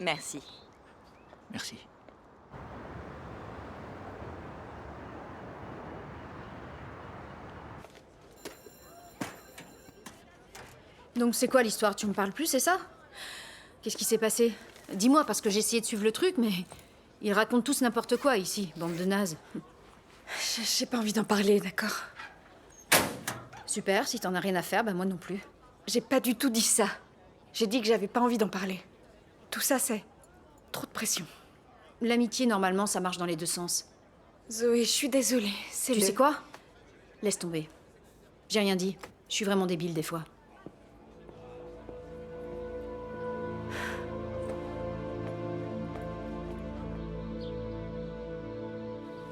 Merci. Merci. Donc c'est quoi l'histoire? Tu me parles plus, c'est ça? Qu'est-ce qui s'est passé? Dis-moi, parce que j'ai essayé de suivre le truc, mais ils racontent tous n'importe quoi ici, bande de nazes. J'ai pas envie d'en parler, d'accord? Super, si t'en as rien à faire, bah moi non plus. J'ai pas du tout dit ça. J'ai dit que j'avais pas envie d'en parler. Tout ça, c'est trop de pression. L'amitié, normalement, ça marche dans les deux sens. Zoé, je suis désolée. Tu sais quoi? Laisse tomber. J'ai rien dit. Je suis vraiment débile des fois.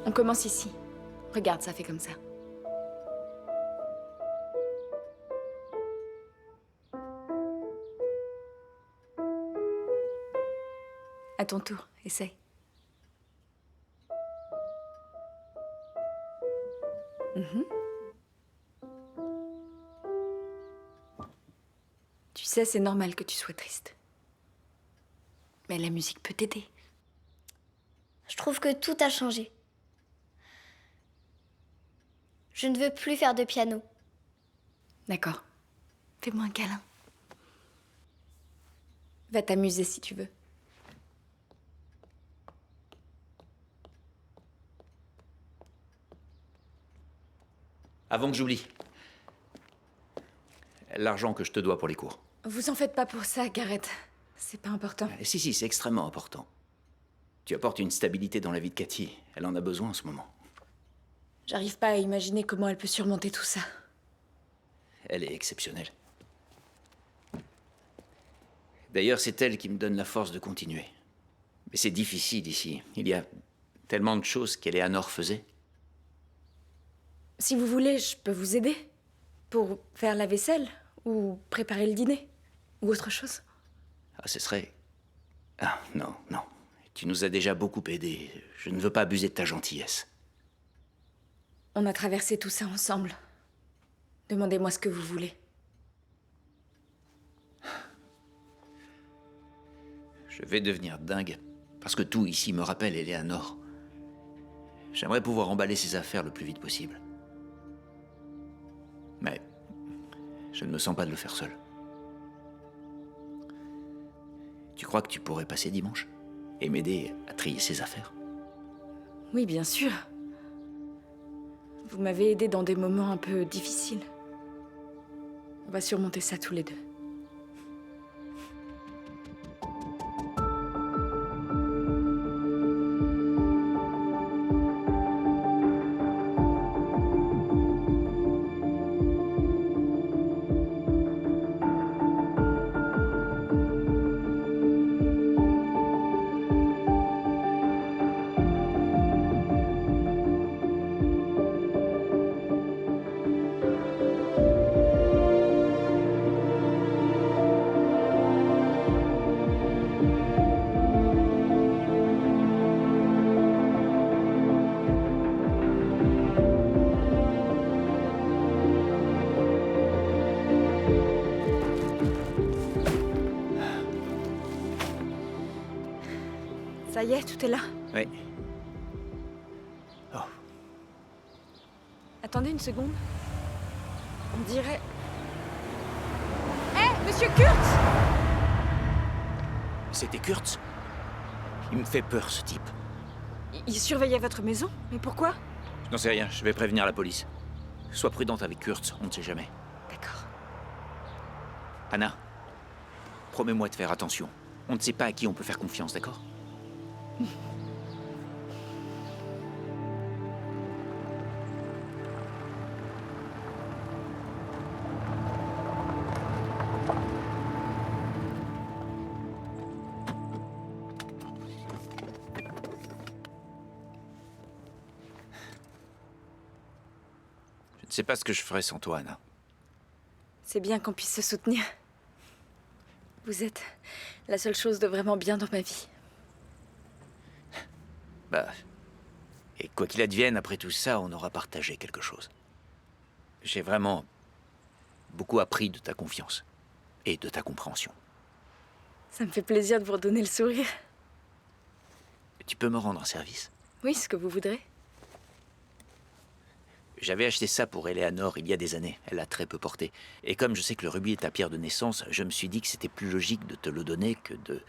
On commence ici. Regarde, ça fait comme ça. À ton tour, essaye. Tu sais, c'est normal que tu sois triste. Mais la musique peut t'aider. Je trouve que tout a changé. Je ne veux plus faire de piano. D'accord. Fais-moi un câlin. Va t'amuser si tu veux. Avant que j'oublie, l'argent que je te dois pour les cours. Vous en faites pas pour ça, Gareth. C'est pas important. Si, c'est extrêmement important. Tu apportes une stabilité dans la vie de Cathy. Elle en a besoin en ce moment. J'arrive pas à imaginer comment elle peut surmonter tout ça. Elle est exceptionnelle. D'ailleurs, c'est elle qui me donne la force de continuer. Mais c'est difficile ici. Il y a tellement de choses qu'Eleanor faisait. Si vous voulez, je peux vous aider. Pour faire la vaisselle, ou préparer le dîner, ou autre chose. Ah, ce serait... Ah, non, non. Tu nous as déjà beaucoup aidés. Je ne veux pas abuser de ta gentillesse. On a traversé tout ça ensemble. Demandez-moi ce que vous voulez. Je vais devenir dingue, parce que tout ici me rappelle Eleanor. J'aimerais pouvoir emballer ses affaires le plus vite possible. Mais je ne me sens pas de le faire seul. Tu crois que tu pourrais passer dimanche et m'aider à trier ses affaires? Oui, bien sûr. Vous m'avez aidé dans des moments un peu difficiles. On va surmonter ça tous les deux. Ça y est, tout est là. Oui. Oh, Attendez une seconde. On dirait... Hé, monsieur Kurtz! C'était Kurtz? Il me fait peur, ce type. Il surveillait votre maison? Mais pourquoi? Je n'en sais rien, je vais prévenir la police. Sois prudente avec Kurtz, on ne sait jamais. D'accord. Anna, promets-moi de faire attention. On ne sait pas à qui on peut faire confiance, d'accord? Je ne sais pas ce que je ferais sans toi, Anna. C'est bien qu'on puisse se soutenir. Vous êtes la seule chose de vraiment bien dans ma vie. Bah... Et quoi qu'il advienne, après tout ça, on aura partagé quelque chose. J'ai vraiment beaucoup appris de ta confiance et de ta compréhension. Ça me fait plaisir de vous redonner le sourire. Tu peux me rendre un service? Oui, ce que vous voudrez. J'avais acheté ça pour Eleanor il y a des années. Elle l'a très peu porté. Et comme je sais que le rubis est ta pierre de naissance, je me suis dit que c'était plus logique de te le donner que de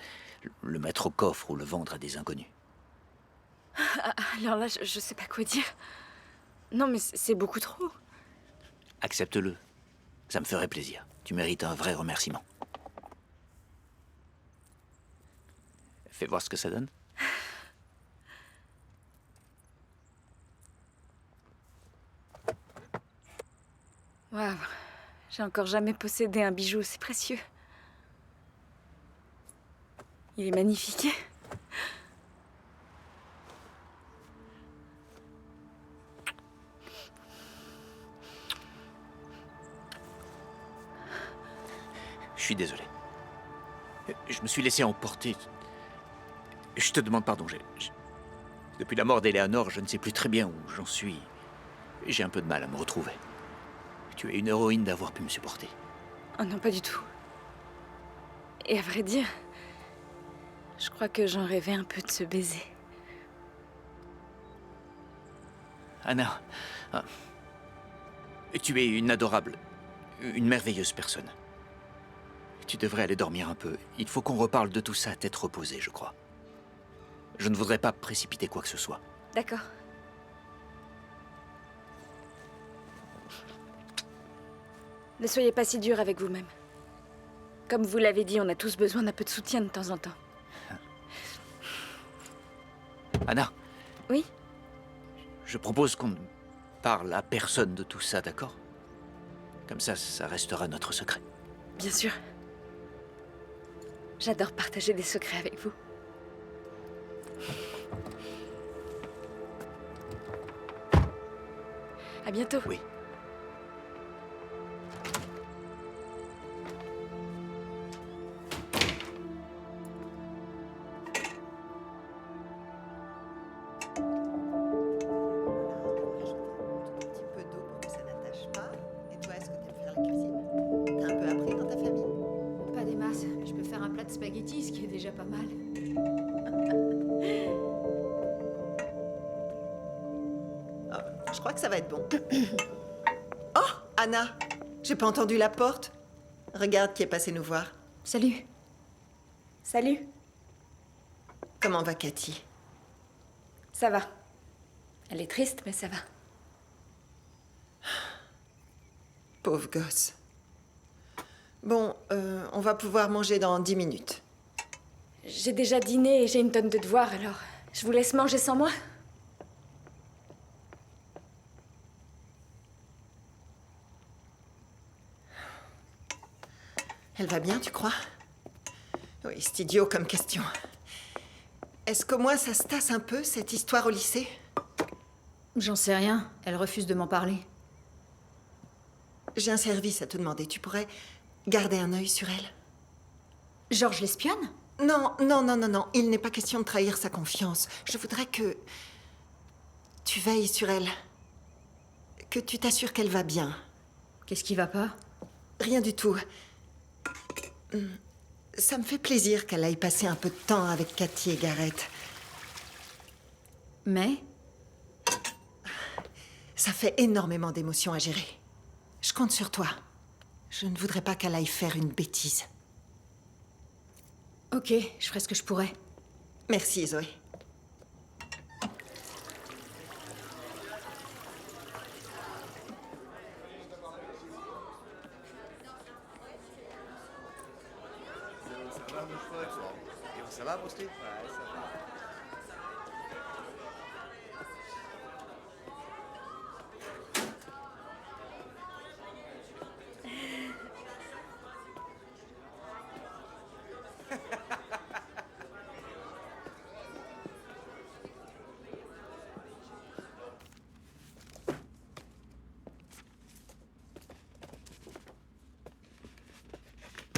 le mettre au coffre ou le vendre à des inconnus. Alors là, je sais pas quoi dire. Non, mais c'est beaucoup trop. Accepte-le. Ça me ferait plaisir. Tu mérites un vrai remerciement. Fais voir ce que ça donne. Waouh, j'ai encore jamais possédé un bijou aussi précieux. Il est magnifique. Je suis désolé. Je me suis laissé emporter. Je te demande pardon. Depuis la mort d'Eleanor, je ne sais plus très bien où j'en suis. J'ai un peu de mal à me retrouver. Tu es une héroïne d'avoir pu me supporter. Oh non, pas du tout. Et à vrai dire, je crois que j'en rêvais un peu de ce baiser. Anna, tu es une adorable, une merveilleuse personne. Tu devrais aller dormir un peu. Il faut qu'on reparle de tout ça à tête reposée, je crois. Je ne voudrais pas précipiter quoi que ce soit. D'accord. Ne soyez pas si dur avec vous-même. Comme vous l'avez dit, on a tous besoin d'un peu de soutien de temps en temps. Anna. Oui? Je propose qu'on ne parle à personne de tout ça, d'accord? Comme ça restera notre secret. Bien sûr. J'adore partager des secrets avec vous. À bientôt. Oui. Spaghetti, ce qui est déjà pas mal. Oh, je crois que ça va être bon. Oh, Anna, j'ai pas entendu la porte. Regarde qui est passé nous voir. Salut. Salut. Comment va Cathy? Ça va. Elle est triste, mais ça va. Pauvre gosse. Bon, on va pouvoir manger dans 10 minutes. J'ai déjà dîné et j'ai une tonne de devoirs, alors je vous laisse manger sans moi. Elle va bien, tu crois? Oui, c'est idiot comme question. Est-ce qu'au moins ça se tasse un peu, cette histoire au lycée? J'en sais rien. Elle refuse de m'en parler. J'ai un service à te demander. Tu pourrais garder un œil sur elle? Georges l'espionne? Non, non, non, non, non. Il n'est pas question de trahir sa confiance. Je voudrais que tu veilles sur elle. Que tu t'assures qu'elle va bien. Qu'est-ce qui va pas? Rien du tout. Ça me fait plaisir qu'elle aille passer un peu de temps avec Cathy et Gareth. Mais? Ça fait énormément d'émotions à gérer. Je compte sur toi. Je ne voudrais pas qu'elle aille faire une bêtise. Ok, je ferai ce que je pourrais. Merci, Zoé. Ça va, Bruce Lee? Ouais, ça va.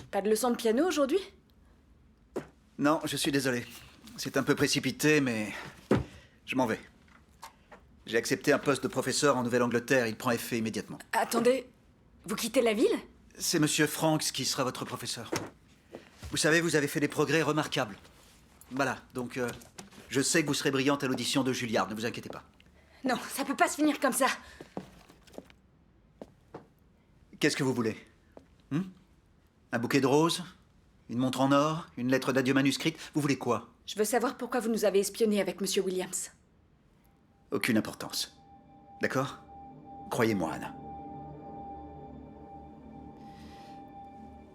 Pas de leçon de piano aujourd'hui? Non, je suis désolé. C'est un peu précipité, mais je m'en vais. J'ai accepté un poste de professeur en Nouvelle-Angleterre. Il prend effet immédiatement. Attendez, vous quittez la ville? C'est Monsieur Franks qui sera votre professeur. Vous savez, vous avez fait des progrès remarquables. Voilà, donc je sais que vous serez brillante à l'audition de Juilliard, ne vous inquiétez pas. Non, ça peut pas se finir comme ça. Qu'est-ce que vous voulez? Un bouquet de roses? Une montre en or? Une lettre d'adieu manuscrite? Vous voulez quoi? Je veux savoir pourquoi vous nous avez espionnés avec Monsieur Williams. Aucune importance. D'accord? Croyez-moi, Anna.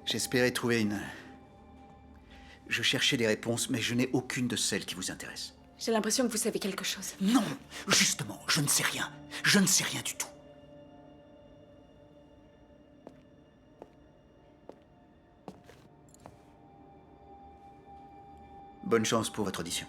J'espérais trouver une... Je cherchais des réponses, mais je n'ai aucune de celles qui vous intéressent. J'ai l'impression que vous savez quelque chose. Non, justement, je ne sais rien. Je ne sais rien du tout. Bonne chance pour votre audition.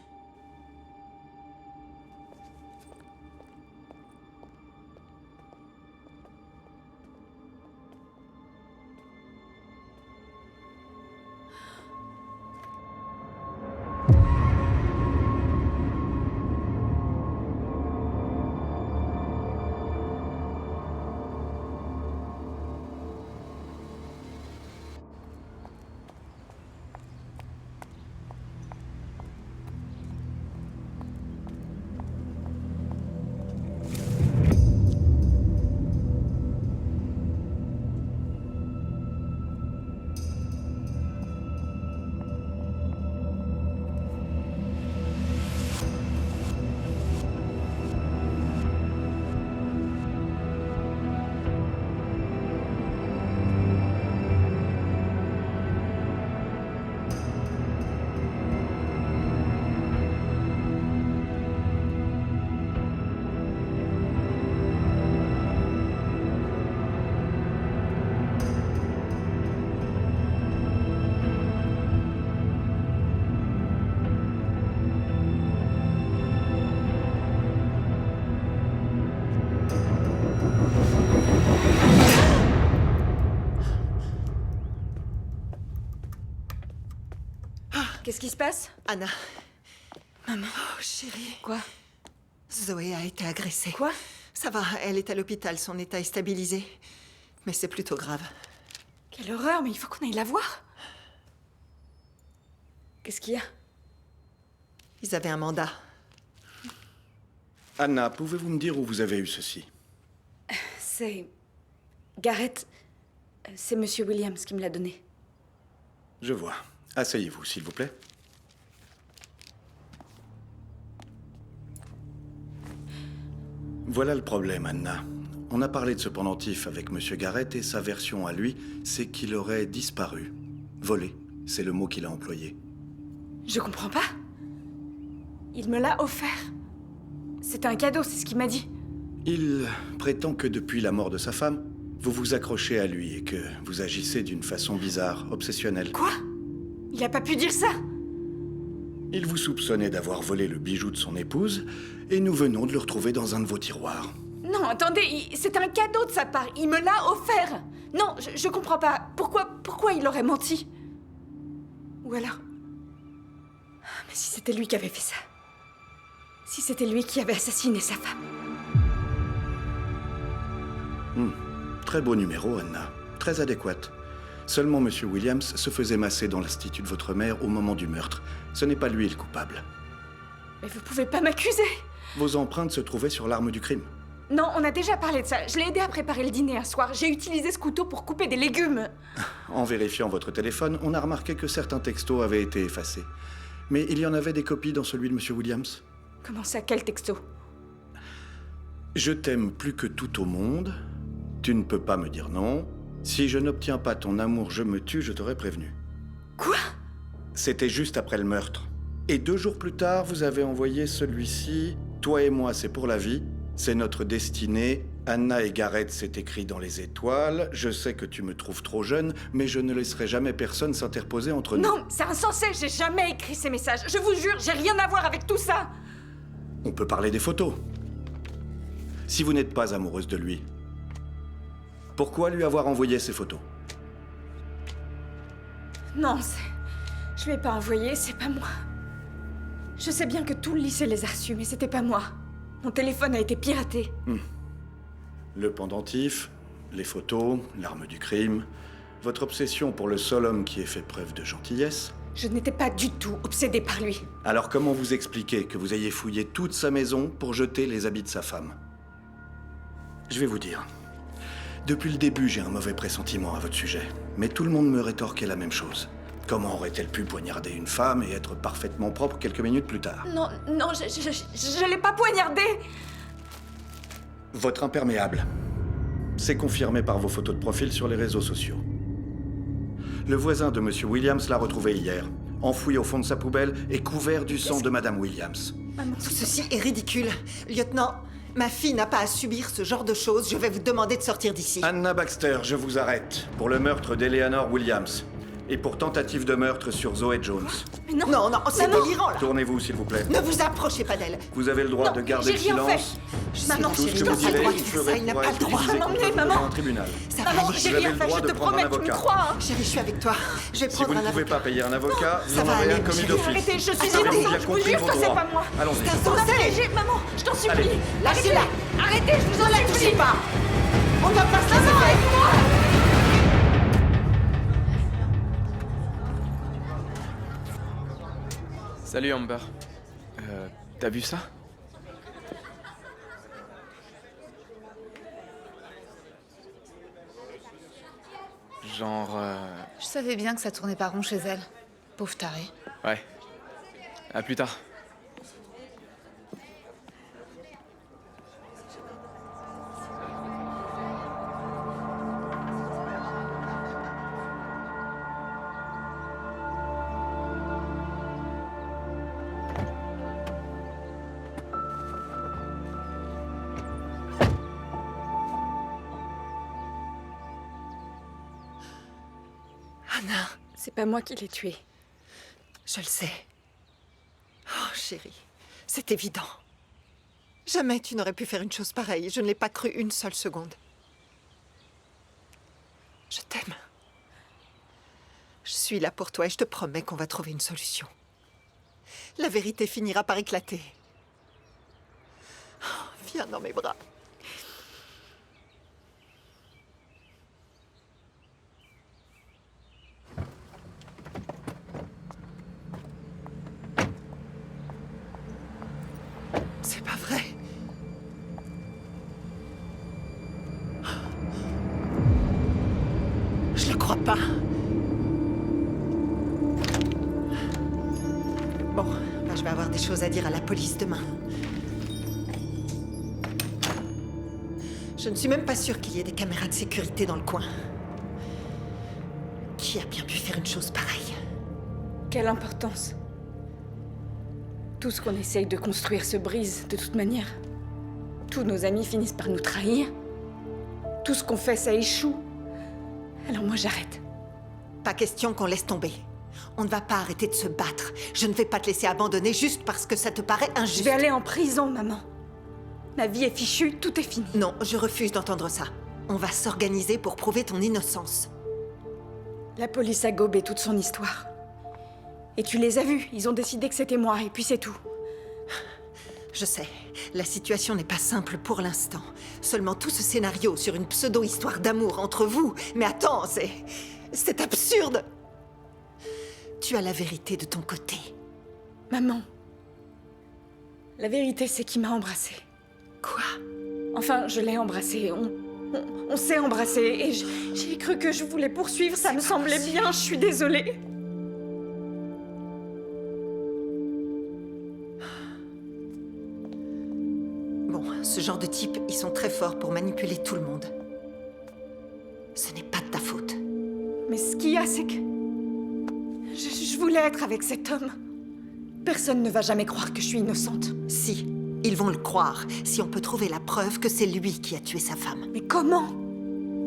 Qu'est-ce qui se passe? Anna. Maman. Oh, chérie. Quoi? Zoé a été agressée. Quoi? Ça va, elle est à l'hôpital, son état est stabilisé. Mais c'est plutôt grave. Quelle horreur, mais il faut qu'on aille la voir. Qu'est-ce qu'il y a? Ils avaient un mandat. Anna, pouvez-vous me dire où vous avez eu ceci? C'est... Garrett... C'est Monsieur Williams qui me l'a donné. Je vois. Asseyez-vous, s'il vous plaît. Voilà le problème, Anna. On a parlé de ce pendentif avec Monsieur Garrett et sa version à lui, c'est qu'il aurait disparu. Volé, c'est le mot qu'il a employé. Je comprends pas. Il me l'a offert. C'était un cadeau, c'est ce qu'il m'a dit. Il prétend que depuis la mort de sa femme, vous vous accrochez à lui et que vous agissez d'une façon bizarre, obsessionnelle. Quoi? Il a pas pu dire ça. Il vous soupçonnait d'avoir volé le bijou de son épouse et nous venons de le retrouver dans un de vos tiroirs. Non, attendez, c'est un cadeau de sa part. Il me l'a offert. Non, je comprends pas. Pourquoi il aurait menti? Ou alors... Mais si c'était lui qui avait fait ça. Si c'était lui qui avait assassiné sa femme. Très beau numéro, Anna. Très adéquate. Seulement Monsieur Williams se faisait masser dans l'institut de votre mère au moment du meurtre. Ce n'est pas lui le coupable. Mais vous pouvez pas m'accuser. Vos empreintes se trouvaient sur l'arme du crime. Non, on a déjà parlé de ça. Je l'ai aidé à préparer le dîner un soir. J'ai utilisé ce couteau pour couper des légumes. En vérifiant votre téléphone, on a remarqué que certains textos avaient été effacés. Mais il y en avait des copies dans celui de Monsieur Williams. Comment ça, quel texto? Je t'aime plus que tout au monde. Tu ne peux pas me dire non. Si je n'obtiens pas ton amour, je me tue, je t'aurais prévenu. Quoi? C'était juste après le meurtre. Et 2 jours plus tard, vous avez envoyé celui-ci. Toi et moi, c'est pour la vie. C'est notre destinée. Anna et Gareth, c'est écrit dans les étoiles. Je sais que tu me trouves trop jeune, mais je ne laisserai jamais personne s'interposer entre nous. Non, c'est insensé, j'ai jamais écrit ces messages. Je vous jure, j'ai rien à voir avec tout ça. On peut parler des photos. Si vous n'êtes pas amoureuse de lui, pourquoi lui avoir envoyé ces photos? Non, je lui ai pas envoyé, c'est pas moi. Je sais bien que tout le lycée les a reçus, mais c'était pas moi. Mon téléphone a été piraté. Le pendentif, les photos, l'arme du crime, votre obsession pour le seul homme qui ait fait preuve de gentillesse. Je n'étais pas du tout obsédée par lui. Alors comment vous expliquez que vous ayez fouillé toute sa maison pour jeter les habits de sa femme? Je vais vous dire. Depuis le début, j'ai un mauvais pressentiment à votre sujet. Mais tout le monde me rétorquait la même chose. Comment aurait-elle pu poignarder une femme et être parfaitement propre quelques minutes plus tard? Non, je l'ai pas poignardé. Votre imperméable. C'est confirmé par vos photos de profil sur les réseaux sociaux. Le voisin de Monsieur Williams l'a retrouvé hier, enfoui au fond de sa poubelle et couvert du sang de Madame Williams. Maman, Tout ceci est ridicule. Lieutenant, ma fille n'a pas à subir ce genre de choses. Je vais vous demander de sortir d'ici. Anna Baxter, je vous arrête pour le meurtre d'Eleanor Williams et pour tentative de meurtre sur Zoé Jones. Mais non, Non, c'est délirant, là. Tournez-vous, s'il vous plaît. Ne vous approchez pas d'elle. Vous avez le droit de garder le j'ai rien silence. Maman, Tout ce chérie, que il n'a vous pas le direz, droit de il faire ça, ferait il n'a pourra pas être le droit. utilisé Maman, contre vous maman. devant un tribunal. Ça va Maman, aller. j'ai Vous avez rien le fait, droit je de te prendre un promets, tu me avocat. crois, hein. Chérie, je suis avec toi. Je vais Si prendre vous ne un pouvez avocat. pas payer un avocat, vous ça en va aurez aller, un commis chérie. d'office. Arrêtez, je suis Vous avez innocente, bien je vous compris jure vos que c'est droits. pas moi. Allons-y. C'est insensé. Maman, je t'en supplie. Allez. Lâchez-la. Arrêtez, je vous en Ne la supplie. touchez pas. On ne va pas se laisser faire. Salut Amber. T'as vu ça? Genre... Je savais bien que ça tournait pas rond chez elle. Pauvre tarée. Ouais. À plus tard. Anna, C'est pas moi qui l'ai tué. je le sais. Oh, chérie, c'est évident. Jamais tu n'aurais pu faire une chose pareille. Je ne l'ai pas cru une seule seconde. Je t'aime. Je suis là pour toi et je te promets qu'on va trouver une solution. La vérité finira par éclater. Oh, viens dans mes bras. C'est pas vrai. Je le crois pas. Bon, bah, je vais avoir des choses à dire à la police demain. Je ne suis même pas sûre qu'il y ait des caméras de sécurité dans le coin. Qui a bien pu faire une chose pareille? Quelle importance. Tout ce qu'on essaye de construire se brise de toute manière. Tous nos amis finissent par nous trahir. Tout ce qu'on fait, ça échoue. Alors moi, j'arrête. Pas question qu'on laisse tomber. On ne va pas arrêter de se battre. Je ne vais pas te laisser abandonner juste parce que ça te paraît injuste. Je vais aller en prison, maman. Ma vie est fichue, tout est fini. Non, je refuse d'entendre ça. On va s'organiser pour prouver ton innocence. La police a gobé toute son histoire. Et tu les as vus, ils ont décidé que c'était moi, et puis c'est tout. Je sais, la situation n'est pas simple pour l'instant. Seulement tout ce scénario sur une pseudo-histoire d'amour entre vous. Mais attends, c'est absurde. Tu as la vérité de ton côté. Maman, la vérité, c'est qu'il m'a embrassée. Quoi? Enfin, je l'ai embrassé. On s'est embrassé et j'ai cru que je voulais poursuivre. Ça me semblait bien. Je suis désolée. Bon, ce genre de types, ils sont très forts pour manipuler tout le monde. Ce n'est pas de ta faute. Mais ce qu'il y a, c'est que... Je voulais être avec cet homme. Personne ne va jamais croire que je suis innocente. Si, ils vont le croire, si on peut trouver la preuve que c'est lui qui a tué sa femme. Mais comment?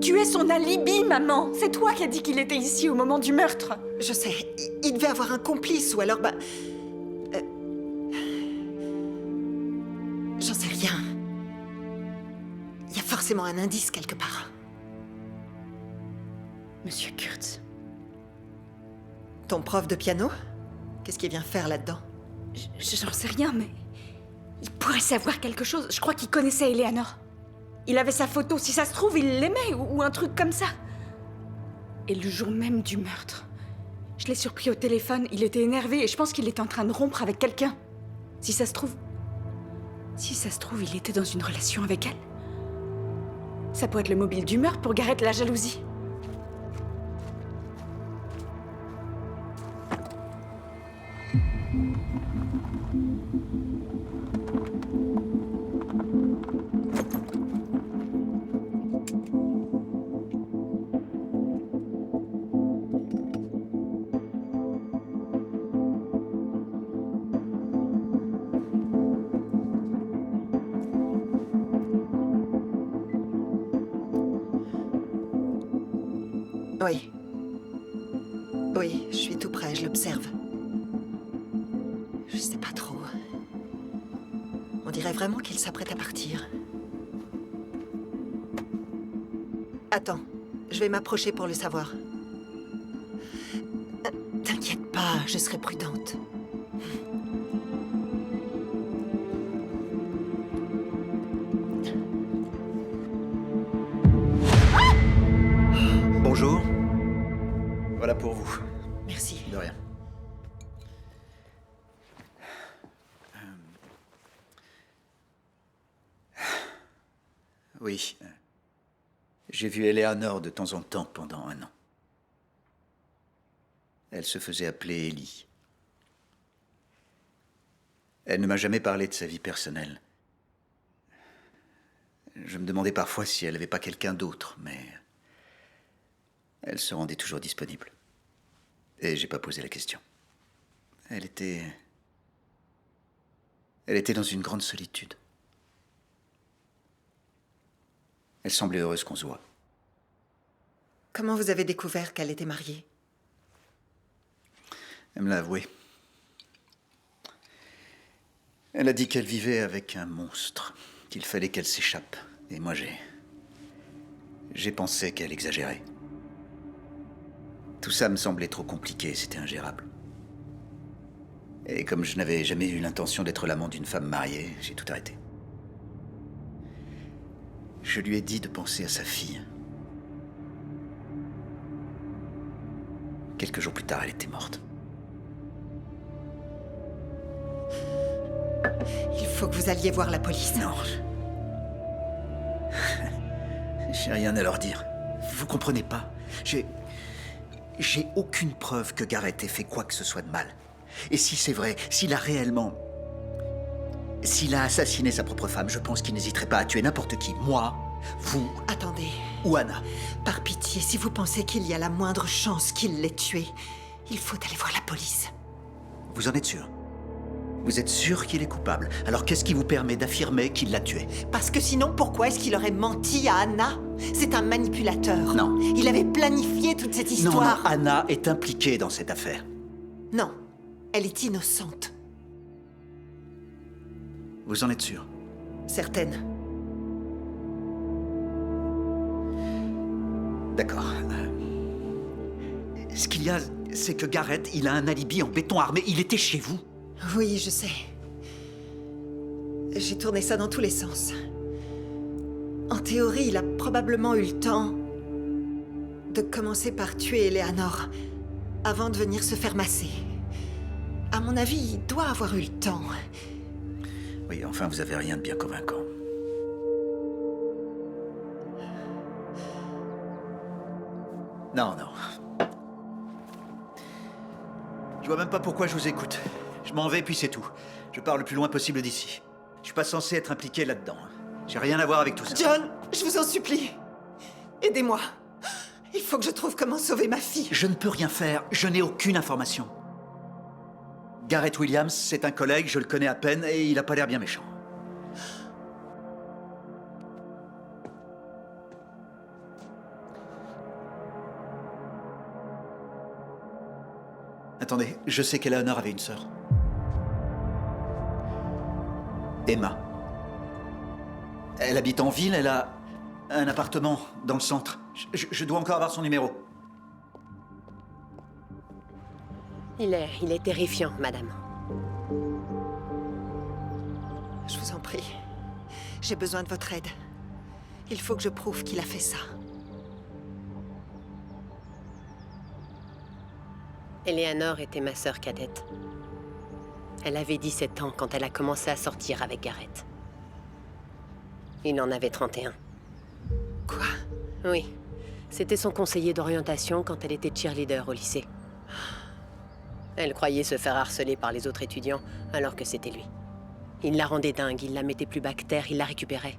Tu es son alibi, maman. C'est toi qui as dit qu'il était ici au moment du meurtre. Je sais, il devait avoir un complice ou alors, j'en sais rien. Il y a forcément un indice quelque part. Monsieur Kurtz. Ton prof de piano? Qu'est-ce qu'il vient faire là-dedans? J'en sais rien, mais... il pourrait savoir quelque chose. Je crois qu'il connaissait Eleanor. Il avait sa photo. Si ça se trouve, il l'aimait ou un truc comme ça. Et le jour même du meurtre, je l'ai surpris au téléphone. Il était énervé et je pense qu'il était en train de rompre avec quelqu'un. Si ça se trouve... il était dans une relation avec elle. Ça peut être le mobile du meurtre pour Garrett la jalousie. Oui. Oui, je suis tout près, je l'observe. Je sais pas trop. On dirait vraiment qu'il s'apprête à partir. Attends, je vais m'approcher pour le savoir. T'inquiète pas, je serai prudente. Bonjour. Voilà pour vous. Merci. De rien. Oui. J'ai vu Eleanor de temps en temps pendant 1 an. Elle se faisait appeler Ellie. Elle ne m'a jamais parlé de sa vie personnelle. Je me demandais parfois si elle n'avait pas quelqu'un d'autre, mais... elle se rendait toujours disponible. Et j'ai pas posé la question. Elle était dans une grande solitude. Elle semblait heureuse qu'on se voit. Comment vous avez découvert qu'elle était mariée? Elle me l'a avoué. Elle a dit qu'elle vivait avec un monstre, qu'il fallait qu'elle s'échappe. Et moi, j'ai pensé qu'elle exagérait. Tout ça me semblait trop compliqué, c'était ingérable. Et comme je n'avais jamais eu l'intention d'être l'amant d'une femme mariée, j'ai tout arrêté. Je lui ai dit de penser à sa fille. Quelques jours plus tard, elle était morte. Il faut que vous alliez voir la police. Non. J'ai rien à leur dire. Vous comprenez pas? J'ai aucune preuve que Garrett ait fait quoi que ce soit de mal. Et si c'est vrai, s'il a assassiné sa propre femme, je pense qu'il n'hésiterait pas à tuer n'importe qui. Moi, vous... Attendez. Ou Anna. Par pitié, si vous pensez qu'il y a la moindre chance qu'il l'ait tué, il faut aller voir la police. Vous en êtes sûr? Vous êtes sûr qu'il est coupable? Alors qu'est-ce qui vous permet d'affirmer qu'il l'a tué? Parce que sinon, pourquoi est-ce qu'il aurait menti à Anna? C'est un manipulateur. Non. Il avait planifié toute cette histoire. Non, Anna est impliquée dans cette affaire. Non, elle est innocente. Vous en êtes sûr? Certaine. D'accord. Ce qu'il y a, c'est que Garrett, il a un alibi en béton armé. Il était chez vous. Oui, je sais. J'ai tourné ça dans tous les sens. En théorie, il a probablement eu le temps de commencer par tuer Eleanor avant de venir se faire masser. À mon avis, il doit avoir eu le temps. Oui, enfin, vous avez rien de bien convaincant. Non, non. Je vois même pas pourquoi je vous écoute. Je m'en vais, puis c'est tout. Je pars le plus loin possible d'ici. Je suis pas censé être impliqué là-dedans. J'ai rien à voir avec tout ça. John, je vous en supplie. Aidez-moi. Il faut que je trouve comment sauver ma fille. Je ne peux rien faire. Je n'ai aucune information. Garrett Williams, c'est un collègue, je le connais à peine, et il a pas l'air bien méchant. Attendez, je sais qu'Eleanor avait une sœur. Emma. Elle habite en ville, elle a un appartement dans le centre. Je dois encore avoir son numéro. Il est terrifiant, madame. Je vous en prie. J'ai besoin de votre aide. Il faut que je prouve qu'il a fait ça. Eleanor était ma sœur cadette. Elle avait 17 ans quand elle a commencé à sortir avec Garrett. Il en avait 31. Quoi? Oui. C'était son conseiller d'orientation quand elle était cheerleader au lycée. Elle croyait se faire harceler par les autres étudiants, alors que c'était lui. Il la rendait dingue, il la mettait plus bas que terre, il la récupérait.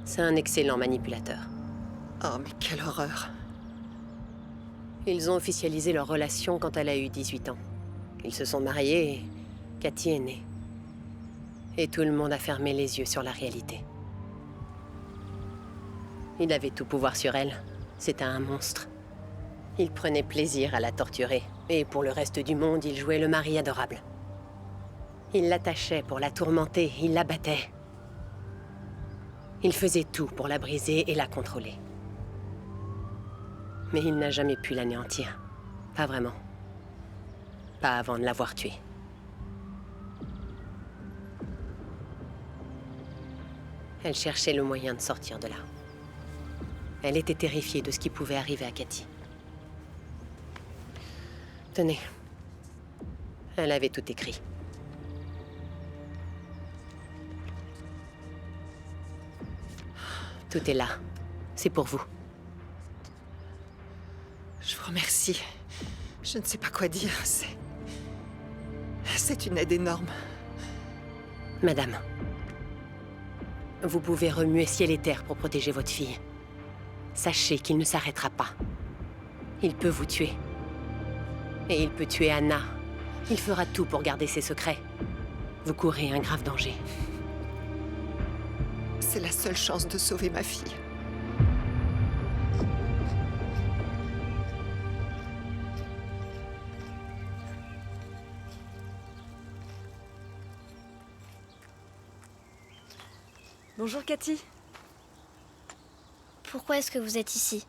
C'est un excellent manipulateur. Oh, mais quelle horreur. Ils ont officialisé leur relation quand elle a eu 18 ans. Ils se sont mariés et Cathy est née. Et tout le monde a fermé les yeux sur la réalité. Il avait tout pouvoir sur elle. C'était un monstre. Il prenait plaisir à la torturer. Et pour le reste du monde, il jouait le mari adorable. Il l'attachait pour la tourmenter, il la battait. Il faisait tout pour la briser et la contrôler. Mais il n'a jamais pu l'anéantir. Pas vraiment. Pas avant de l'avoir tuée. Elle cherchait le moyen de sortir de là. Elle était terrifiée de ce qui pouvait arriver à Cathy. Tenez. Elle avait tout écrit. Tout est là. C'est pour vous. Je vous remercie. Je ne sais pas quoi dire. C'est une aide énorme. Madame, vous pouvez remuer ciel et terre pour protéger votre fille. Sachez qu'il ne s'arrêtera pas. Il peut vous tuer. Et il peut tuer Anna. Il fera tout pour garder ses secrets. Vous courez un grave danger. C'est la seule chance de sauver ma fille. Bonjour Cathy. Pourquoi est-ce que vous êtes ici?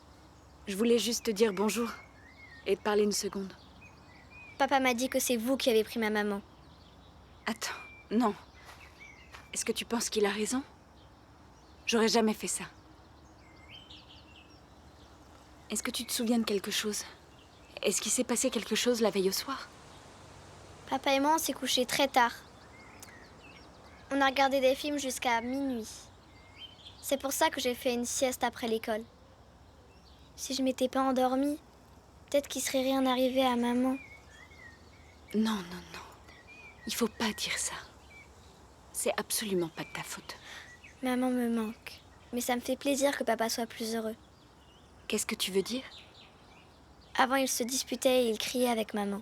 Je voulais juste te dire bonjour et te parler une seconde. Papa m'a dit que c'est vous qui avez pris ma maman. Attends, non. Est-ce que tu penses qu'il a raison? J'aurais jamais fait ça. Est-ce que tu te souviens de quelque chose? Est-ce qu'il s'est passé quelque chose la veille au soir? Papa et moi, on s'est couchés très tard. On a regardé des films jusqu'à minuit. C'est pour ça que j'ai fait une sieste après l'école. Si je m'étais pas endormie, peut-être qu'il serait rien arrivé à maman. Non, non, non. Il faut pas dire ça. C'est absolument pas de ta faute. Maman me manque. Mais ça me fait plaisir que papa soit plus heureux. Qu'est-ce que tu veux dire? Avant, il se disputait et il criait avec maman.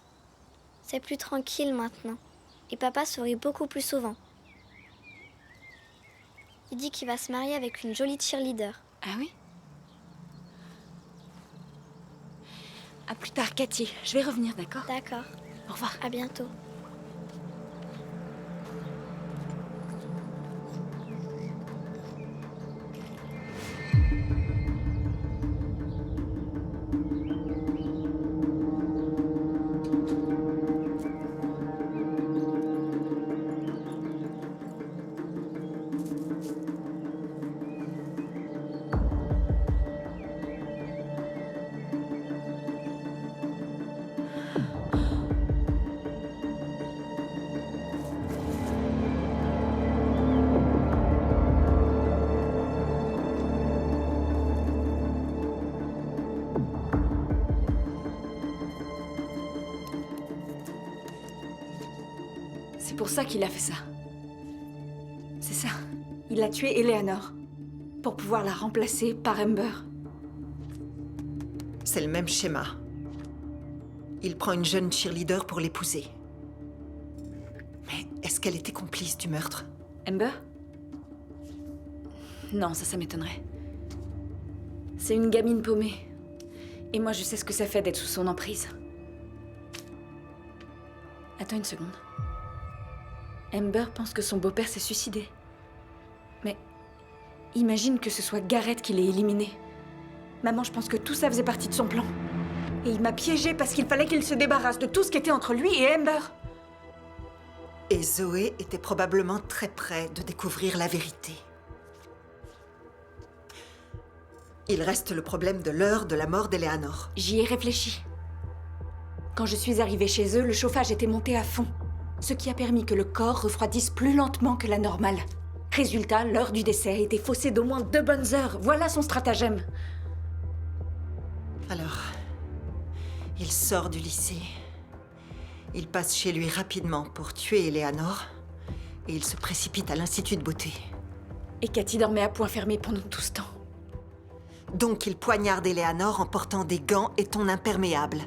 C'est plus tranquille maintenant. Et papa sourit beaucoup plus souvent. Il dit qu'il va se marier avec une jolie cheerleader. Ah oui? À plus tard, Cathy. Je vais revenir, d'accord? D'accord. Au revoir. À bientôt. C'est pour ça qu'il a fait ça. C'est ça. Il a tué Eleanor. Pour pouvoir la remplacer par Amber. C'est le même schéma. Il prend une jeune cheerleader pour l'épouser. Mais est-ce qu'elle était complice du meurtre? Amber? Non, ça m'étonnerait. C'est une gamine paumée. Et moi, je sais ce que ça fait d'être sous son emprise. Attends une seconde. Amber pense que son beau-père s'est suicidé. Mais imagine que ce soit Garrett qui l'ait éliminé. Maman, je pense que tout ça faisait partie de son plan. Et il m'a piégée parce qu'il fallait qu'il se débarrasse de tout ce qui était entre lui et Amber. Et Zoé était probablement très près de découvrir la vérité. Il reste le problème de l'heure de la mort d'Eleanor. J'y ai réfléchi. Quand je suis arrivée chez eux, le chauffage était monté à fond. Ce qui a permis que le corps refroidisse plus lentement que la normale. Résultat, l'heure du décès a été faussée d'au moins 2 bonnes heures. Voilà son stratagème. Alors, il sort du lycée. Il passe chez lui rapidement pour tuer Eleanor. Et il se précipite à l'Institut de beauté. Et Cathy dormait à point fermé pendant tout ce temps. Donc il poignarde Eleanor en portant des gants et ton imperméable.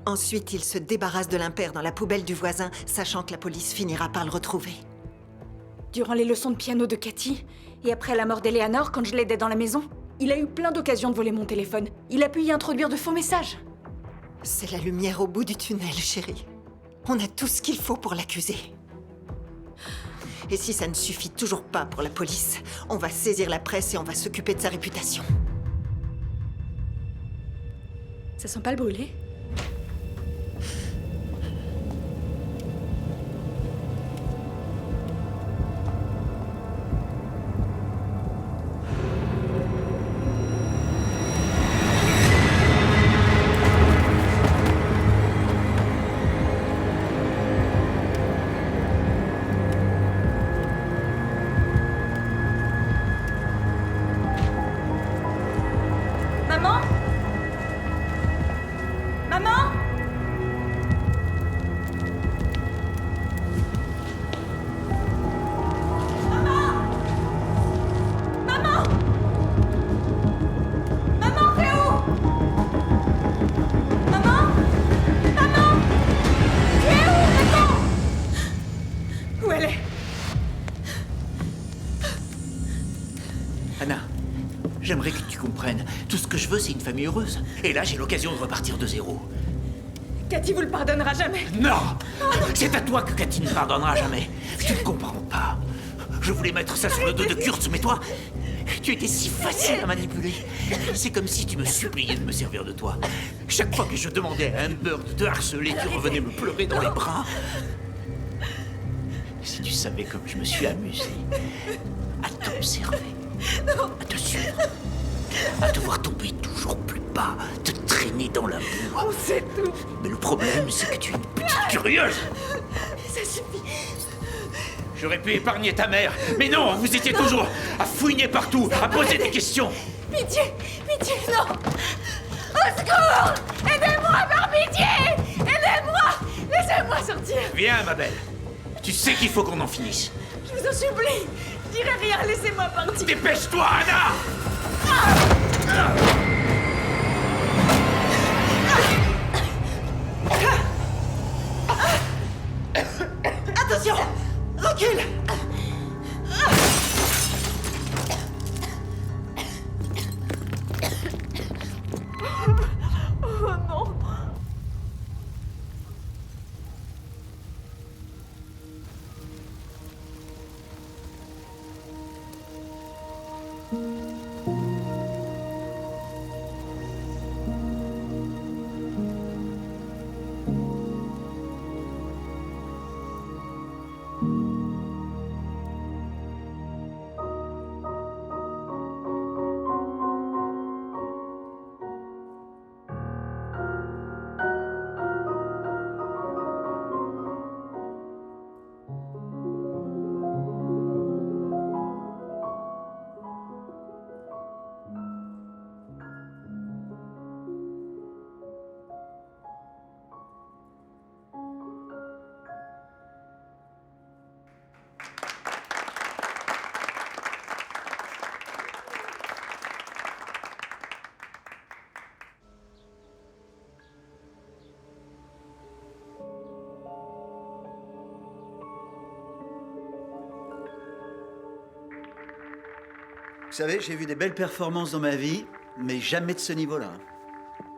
Ensuite, il se débarrasse de l'impair dans la poubelle du voisin, sachant que la police finira par le retrouver. Durant les leçons de piano de Cathy, et après la mort d'Eleanor, quand je l'aidais dans la maison, il a eu plein d'occasions de voler mon téléphone. Il a pu y introduire de faux messages. C'est la lumière au bout du tunnel, chérie. On a tout ce qu'il faut pour l'accuser. Et si ça ne suffit toujours pas pour la police, on va saisir la presse et on va s'occuper de sa réputation. Ça sent pas le brûlé? Maman? Maman? Maman? Maman? Maman, t'es où? Maman? Maman? Tu es où, maman? Où elle est? Anna, j'aimerais que tu comprennes. Tout ce que je veux, c'est une famille heureuse. Et là, j'ai l'occasion de repartir de zéro. Cathy vous le pardonnera jamais. Non! C'est à toi que Cathy ne pardonnera jamais. Tu ne comprends pas. Je voulais mettre ça sur le dos de Kurtz, mais toi, tu étais si facile à manipuler. C'est comme si tu me suppliais de me servir de toi. Chaque fois que je demandais à Amber de te harceler, tu revenais me pleurer dans les bras. Si tu savais comme je me suis amusé à t'observer, à te suivre, à te voir tomber toujours plus bas, te traîner dans la boue. On sait tout. Mais le problème, c'est que tu es une petite curieuse. Ça suffit. J'aurais pu épargner ta mère, mais non, vous étiez toujours à fouiner partout, à poser des questions. Pitié, pitié, non. Au secours! Aidez-moi, par pitié! Aidez-moi! Laissez-moi sortir! Viens, ma belle. Tu sais qu'il faut qu'on en finisse. Je vous en supplie! Je dirai rien, laissez-moi partir! Dépêche-toi, Anna! Attention! Recule! Oh non! savez, j'ai vu des belles performances dans ma vie, mais jamais de ce niveau-là.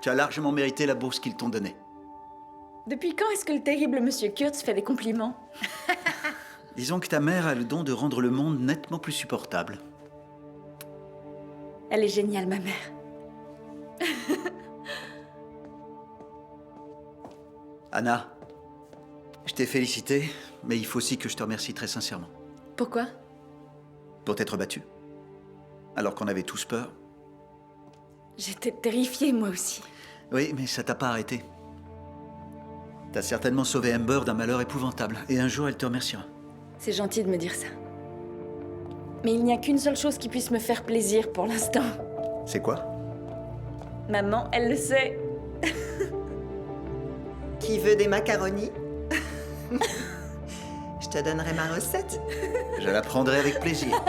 Tu as largement mérité la bourse qu'ils t'ont donnée. Depuis quand est-ce que le terrible Monsieur Kurtz fait des compliments? Disons que ta mère a le don de rendre le monde nettement plus supportable. Elle est géniale, ma mère. Anna, je t'ai félicité, mais il faut aussi que je te remercie très sincèrement. Pourquoi? Pour t'être battue. Alors qu'on avait tous peur. J'étais terrifiée, moi aussi. Oui, mais ça t'a pas arrêté. T'as certainement sauvé Amber d'un malheur épouvantable, et un jour elle te remerciera. C'est gentil de me dire ça. Mais il n'y a qu'une seule chose qui puisse me faire plaisir pour l'instant. C'est quoi? Maman, elle le sait. Qui veut des macaronis? Je te donnerai ma recette. Je la prendrai avec plaisir.